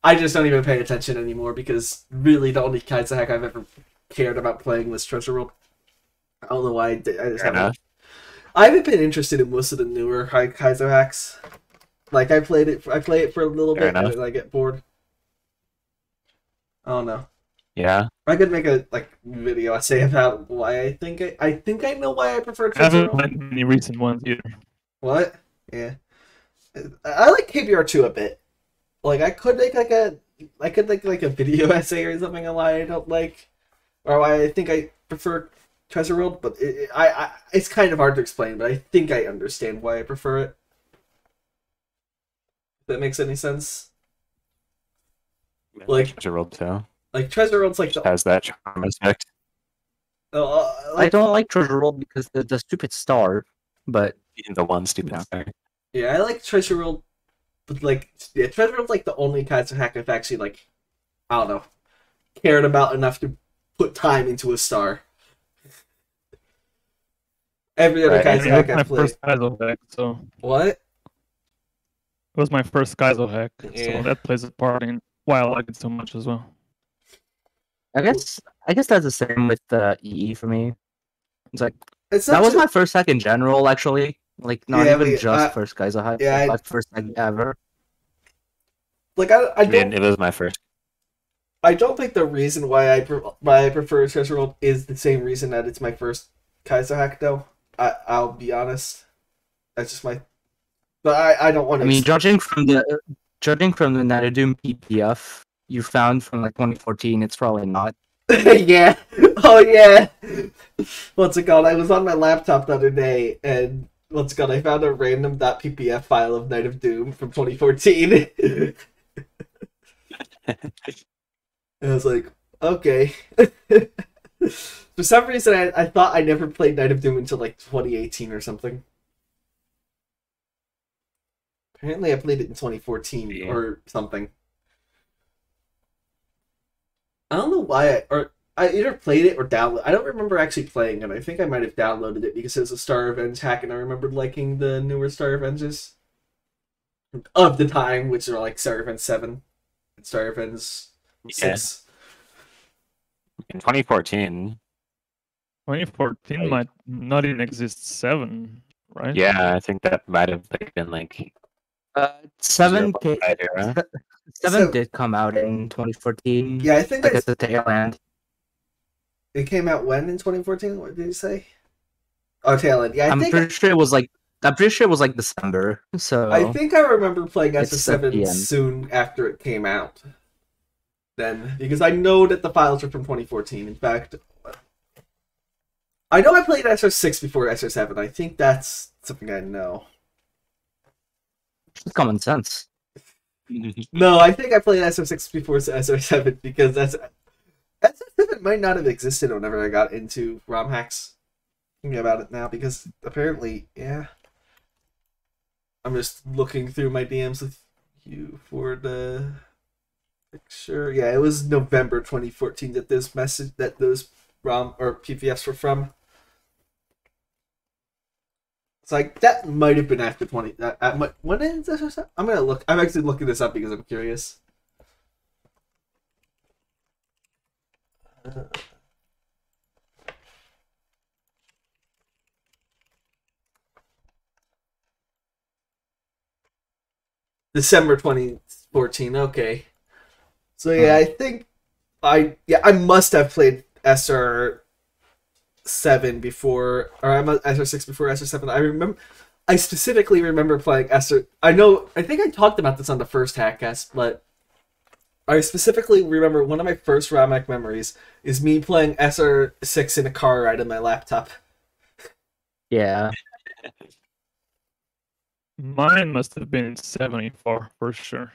I just don't even pay attention anymore because really the only Kaizo hack I've ever cared about playing was Treasure World. I don't know why. I just haven't. I haven't been interested in most of the newer Kaizo hacks. Like I play it for a little bit and then I get bored. I don't know. Yeah. I could make a video essay about why I think I know why I prefer Treasure World. I haven't played any recent ones either. What? Yeah. I like KBR2 a bit. Like I could make like a video essay or something on why I don't like, or why I think I prefer Treasure World, but it's kind of hard to explain, but I think I understand why I prefer it. If that makes any sense. Like Treasure World too. Like Treasure World's like has that charm effect. I don't like Treasure World because the stupid star, but the one stupid star. Yeah, I like Treasure World, but Treasure World's like the only Kaizo hack I've actually I don't know, cared about enough to put time into a star. Every other Kaizo hack I've played. First Kaizo hack, so what? It was my first Kaizo hack, Yeah. so that plays a part in why I like it so much as well. I guess that's the same with EE for me. It's like that was my first hack in general, actually. Like not even just first Kaizo hack. Yeah, my first hack ever. I mean, it was my first. I don't think the reason why I prefer Treasure World is the same reason that it's my first Kaizo hack, though. I'll be honest. That's just my. But I don't want to. I mean, judging from the Natadoom PPF you found from 2014, it's probably not. Yeah. Oh yeah. What's it called? I was on my laptop the other day, and I found a random .ppf file of Night of Doom from 2014. And I was like, okay. For some reason, I thought I never played Night of Doom until 2018 or something. Apparently, I played it in 2014 or something. I don't know why I either played it or downloaded. I don't remember actually playing it. I think I might have downloaded it because it was a Star Revenge hack, and I remembered liking the newer Star Revenges of the time, which are Star Revenge 7 and Star Revenge 6. In 2014. 2014 might not even exist 7, right? Yeah, I think that might have been 7 did come out in 2014. Yeah, I think at the tail end. It came out when in 2014? What did you say? Oh, tail end. Yeah, I'm pretty sure it was December. So I think I remember playing SS7 soon after it came out. then, because I know that the files are from 2014. In fact, I know I played SR6 before SR7. I think that's something I know. It's common sense. No, I think I played SR6 before SR7 because SR7 might not have existed whenever I got into ROM hacks. Thinking about it now, because apparently, yeah. I'm just looking through my DMs with you for the picture. Yeah, it was November 2014 that those ROM or PVFs were from. It's like that might have been after 20. When is this? I'm gonna look. I'm actually looking this up because I'm curious. December 2014. Okay. So yeah, I think I must have played SR7 before, or I'm SR6 before SR7. I specifically remember playing SR. I think I talked about this on the first HackCast, but I specifically remember one of my first ROM hack memories is me playing SR6 in a car ride on my laptop. Yeah. Mine must have been 74 for sure.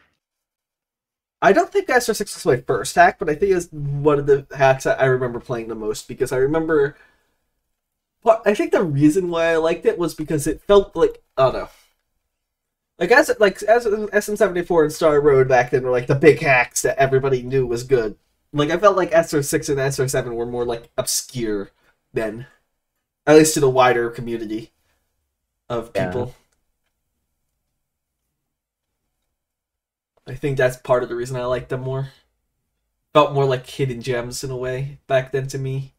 I don't think SR6 was my first hack, but I think it was one of the hacks that I remember playing the most because I remember. Well, I think the reason why I liked it was because it felt like, I don't know. As SM74 and Star Road back then were like the big hacks that everybody knew was good. Like I felt like SR6 and SR7 were more like obscure then, at least to the wider community of people. Yeah. I think that's part of the reason I liked them more. Felt more like hidden gems in a way back then to me.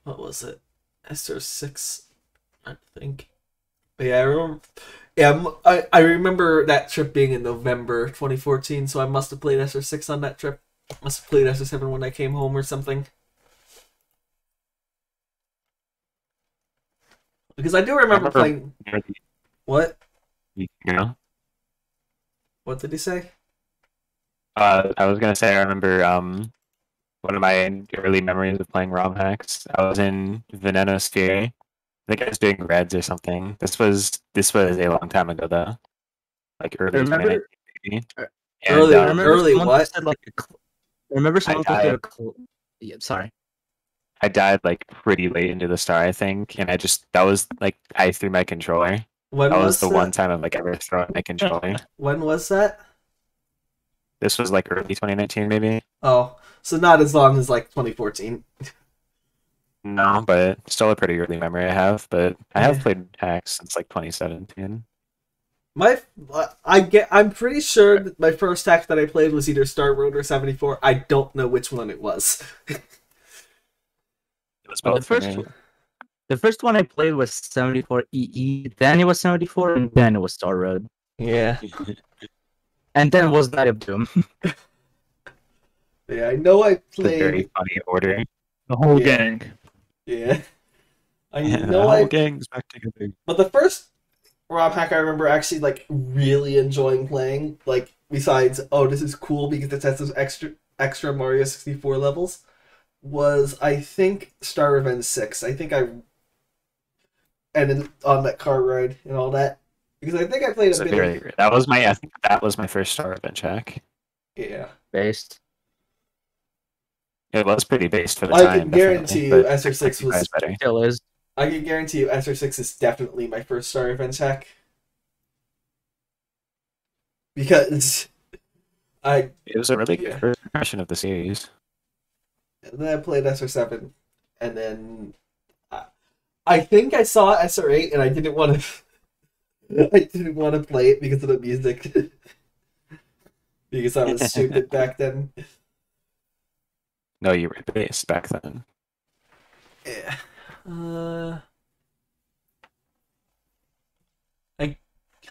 What was it? SR6, I think. But yeah, I remember. Yeah, I remember that trip being in November 2014, so I must have played SR6 on that trip. Must have played SR7 when I came home or something. Because I do remember playing. What? Yeah. What did he say? I was gonna say I remember one of my early memories of playing ROM hacks. I was in Veneno Sphere. I think I was doing Reds or something. This was a long time ago though. Like early 2019 maybe. Early what? I remember someone posted yeah, sorry. I died like pretty late into the star, I think, and that was like I threw my controller. When that was the one time I've like ever thrown my controller. When was that? This was like early 2019 maybe. Oh, so not as long as like 2014. No, but still a pretty early memory I have. But I have played hacks since like 2017. I'm pretty sure that my first hack that I played was either Star Road or 74. I don't know which one it was. It was both the first one I played was 74 EE, then it was 74, and then it was Star Road. Yeah. And then it was Night of Doom. Yeah, I know I played. A very funny order. The whole gang. Yeah. I know the whole gang's back together. But the first ROM hack I remember actually like really enjoying playing, like besides, oh, this is cool because it has those extra Mario 64 levels, was I think Star Revenge 6. I think and then on that car ride and all that. Because I think I played a bit that was my first Star Revenge hack. Yeah. Based. It was pretty based for the time. I can guarantee you SR6 was better. Still is. I can guarantee you SR6 is definitely my first Star Revenge hack. Because it was a really good first impression of the series. And then I played SR7, and then I think I saw SR8, and I didn't want to play it because of the music. Because I was stupid back then. No, you were based back then. Yeah.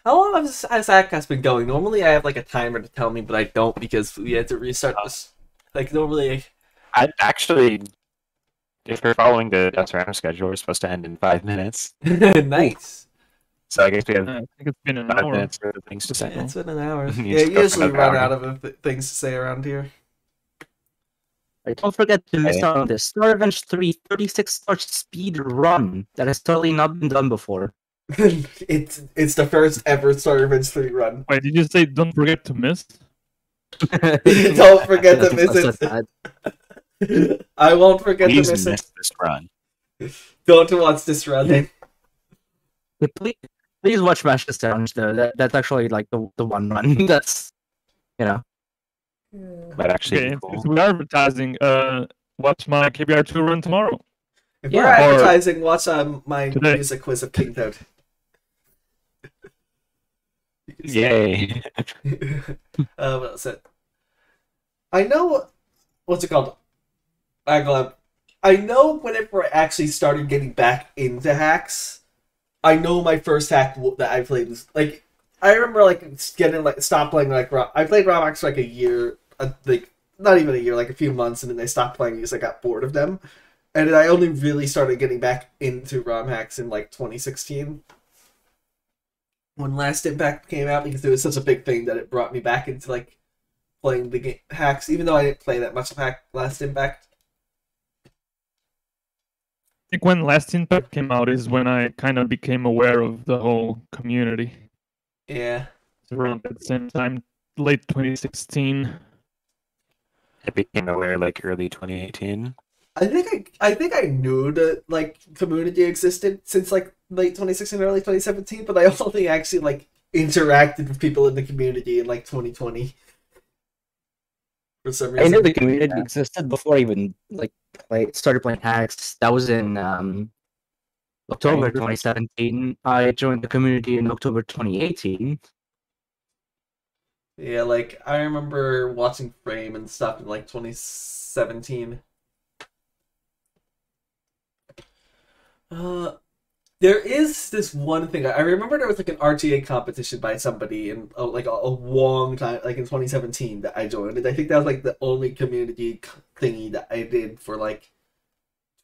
How long has HackCast been going? Normally I have like a timer to tell me, but I don't because we had to restart this. Like normally I actually, if we're following the SRM schedule, we're supposed to end in 5 minutes. Nice. So I guess we have I think it's been an 5 hour. minutes worth of things to say. Yeah, it's been an hour. You Yeah, just go for usually another run hour. out of things to say around here. Don't forget to miss Okay. out on this Star Revenge 3 36-star speed run that has totally not been done before. It's the first ever Star Revenge 3 run. Wait, did you say don't forget to miss? Don't forget to miss it. I won't forget Please to miss miss it. this run. Don't watch this run. Please watch Smash this challenge though. That's actually like the one run that's But actually, Okay, cool. if we are advertising, watch my KBR2 run tomorrow. If Yeah, we're or advertising, watch my today. music quiz of KingToad. Yay! What else? I know what's it called? I know whenever I actually started getting back into hacks, I know my first hack that I played was like I remember like getting like stop playing like I played ROM hacks for like a year, like not even a year, like a few months, and then I stopped playing because I got bored of them, and then I only really started getting back into ROM hacks in like 2016. When Last Impact came out, because it was such a big thing that it brought me back into like playing the game hacks, even though I didn't play that much of Last Impact. I think when Last Impact came out is when I kind of became aware of the whole community. Yeah. It's around at the same time, late 2016. I became aware like early 2018. I think I knew the like community existed since like late 2016, early 2017, but I only actually like interacted with people in the community in like 2020. For some reason. I knew the community existed before I even like started playing hacks. That was in October 2017. I joined the community in October 2018. Yeah, like I remember watching Frame and stuff in like 2017. There is this one thing I remember. There was like an RTA competition by somebody in like a long time, like in 2017, that I joined, and I think that was like the only community thingy that I did for like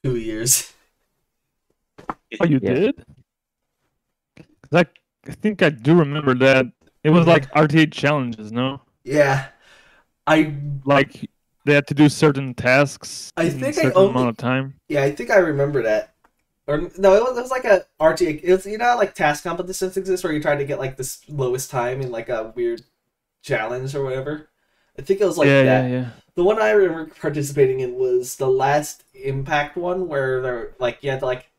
2 years. Oh, you did? 'Cause I think I do remember that. It was like RTA challenges, no? Yeah, I Like they had to do certain tasks I in think a I certain only amount of time. yeah I think I remember that. Or no, it was like a RTA. It was, you know how, like task competitions exist where you try to get like this lowest time in like a weird challenge or whatever. I think it was like that. Yeah. The one I remember participating in was the Last Impact one, where they're like you had to like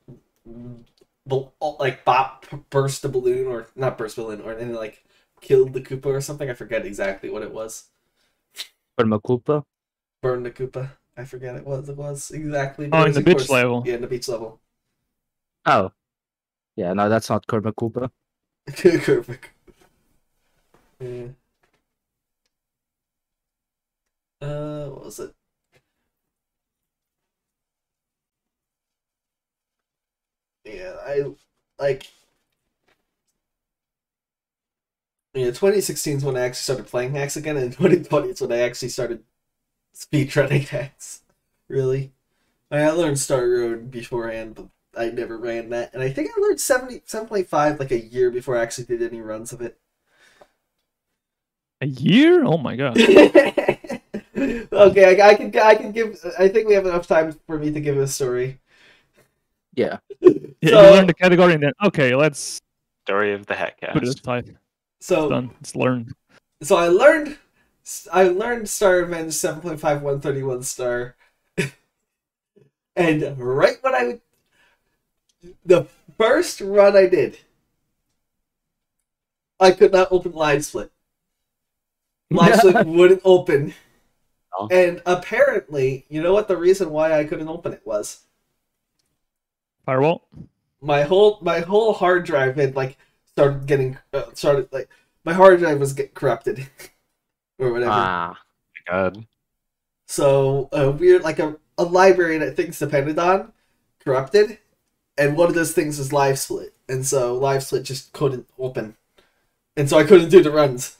burst the balloon, or not burst balloon, or and like killed the Koopa or something. I forget exactly what it was. Permaculpa? Burn the Koopa. I forget it was exactly. Oh, It in was, the of beach course, level. Yeah, in the beach level. Oh. Yeah, no, that's not Permaculpa. Perfect. Yeah. What was it? Yeah, I like. Yeah, 2016 is when I actually started playing hacks again, and 2020 is when I actually started speedrunning hacks. Really, I learned Star Road beforehand, but I never ran that, and I think I learned 7.5 like a year before I actually did any runs of it. A year? Oh my god. Okay, I can give. I think we have enough time for me to give a story. Yeah. Yeah, So- you learn the category and then okay, let's Story of the put it HackCast. aside. It's So done. It's learned. So I learned Star Revenge 7.5 131 star, and right when the first run I did, I could not open Live Split. Live Split wouldn't open, Oh. and apparently, you know what the reason why I couldn't open it was? Firewall? My whole hard drive had like my hard drive was getting corrupted or whatever. Ah. My God. So a weird, like a library that things depended on, corrupted, and one of those things was Live Split, and so Live Split just couldn't open, and so I couldn't do the runs.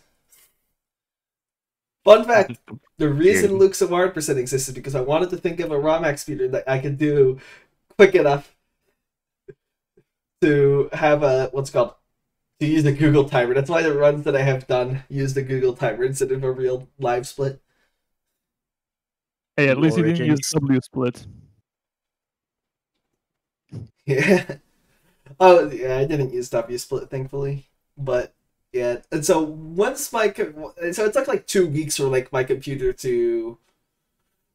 Fun fact: the reason Weird. Luke's Award percent exists is because I wanted to think of a ROM speeder that I could do quick enough to have a to use the Google timer. That's why the runs that I have done use the Google timer instead of a real live split. Hey, at least you didn't use Origins. W split. Yeah. Oh, yeah, I didn't use W split, thankfully. But, yeah. And so, once my... So, it took like 2 weeks for, like, my computer to...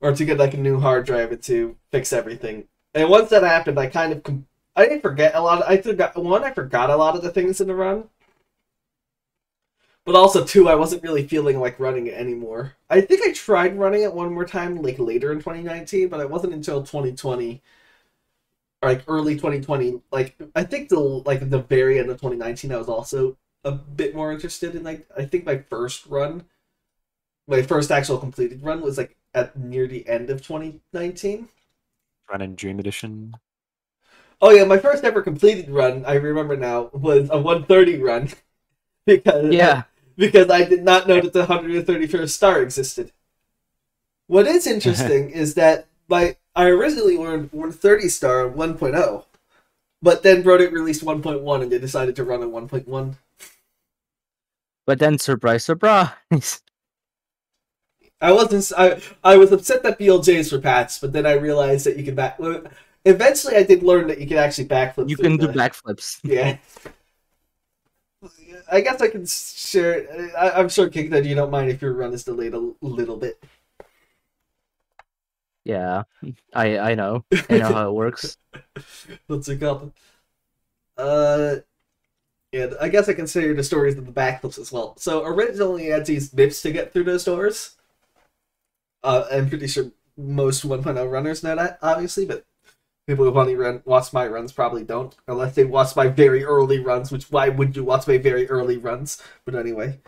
Or to get, like, a new hard drive and to fix everything. And once that happened, I kind of... I didn't forget a lot of... I forgot a lot of the things in the run. But also, 2, I wasn't really feeling like running it anymore. I think I tried running it one more time, like, later in 2019, but it wasn't until 2020... like early 2020, like I think the very end of 2019, I was also a bit more interested in like I think my first actual completed run was like at near the end of 2019. Run in Dream Edition. Oh yeah, my first ever completed run, I remember now, was a 130 run because I did not know that the 131st star existed. What is interesting is that I originally learned 130 star 1.0, but then Brodick released 1.1 and they decided to run a 1.1. But then, surprise, surprise! I was upset that BLJs were patched, but then I realized that you can back. Eventually, I did learn that you can actually backflip. You can do backflips. Yeah. I guess I can share. I'm sure, KingToad, you don't mind if your run is delayed a little bit. Yeah, I know. I know how it works. What's it called? Yeah, I guess I can share the stories of the backflips as well. So originally, I had to use MIPS to get through those doors. I'm pretty sure most 1.0 runners know that, obviously, but people who've only watched my runs probably don't, unless they watched my very early runs, which why would you watch my very early runs? But anyway.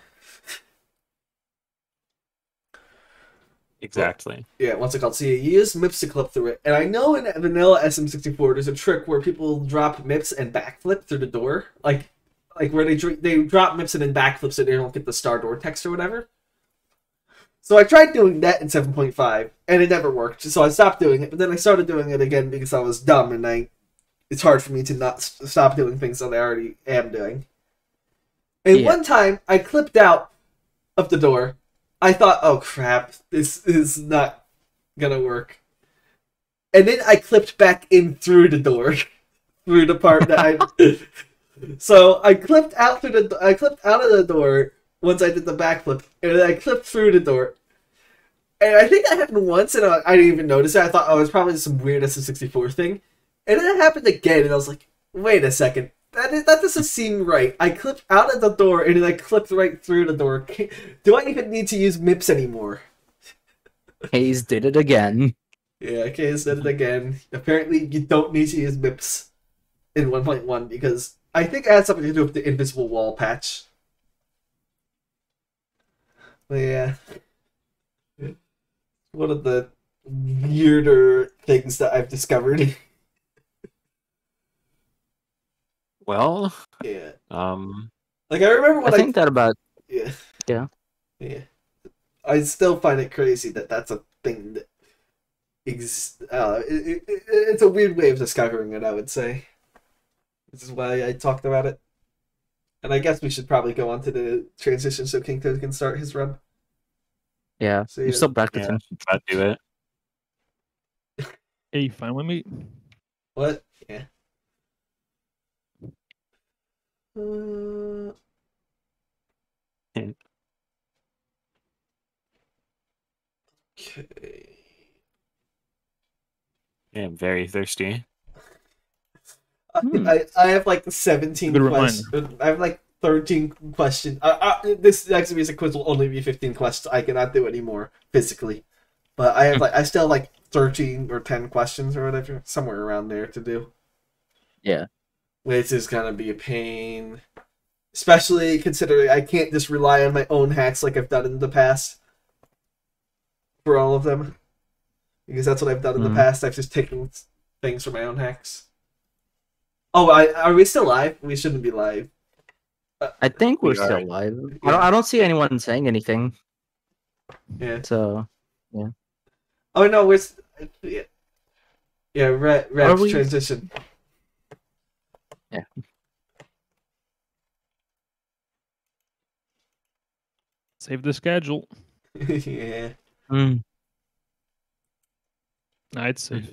Exactly. Yeah, what's it called? So you use MIPS to clip through it. And I know in vanilla SM64 there's a trick where people drop MIPS and backflip through the door. Like where they drop MIPS and then backflip so they don't get the star door text or whatever. So I tried doing that in 7.5 and it never worked. So I stopped doing it, but then I started doing it again because I was dumb and it's hard for me to not stop doing things that I already am doing. And one time I clipped out of the door. I thought, oh crap, this is not gonna work. And then I clipped back in through the door, through the part that I. So I clipped out of the door once I did the backflip, and then I clipped through the door. And I think that happened once, and I didn't even notice it. I thought, oh, it's probably some weird SM64 thing. And then it happened again, and I was like, wait a second. That doesn't seem right. I clipped out of the door, and then I clipped right through the door. Do I even need to use MIPS anymore? Hayes did it again. Yeah, Hayes did it again. Apparently, you don't need to use MIPS in 1.1, because I think it has something to do with the invisible wall patch. But yeah. One of the weirder things that I've discovered. Well, yeah. Like I remember when I think that about yeah. I still find it crazy that that's a thing that exists. It's a weird way of discovering it, I would say. This is why I talked about it. And I guess we should probably go on to the transition so KingToad can start his run. Yeah, So, you're still practicing. Try to do it. Hey, fine with me. What? Yeah. Okay. Yeah, I'm very thirsty. I have like 17 questions. I have like 13 questions. This next music quiz will only be 15 questions. I cannot do any more physically. But I still have like 13 or 10 questions or whatever, somewhere around there to do. Yeah. Which is gonna be a pain. Especially considering I can't just rely on my own hacks like I've done in the past. For all of them. Because that's what I've done in the past. I've just taken things from my own hacks. Oh, are we still live? We shouldn't be live. I think we're still live. Yeah. I don't see anyone saying anything. Yeah. So, yeah. Oh no, we're Rev transition. Yeah. Save the schedule. Yeah. Mm. Nah, it's safe.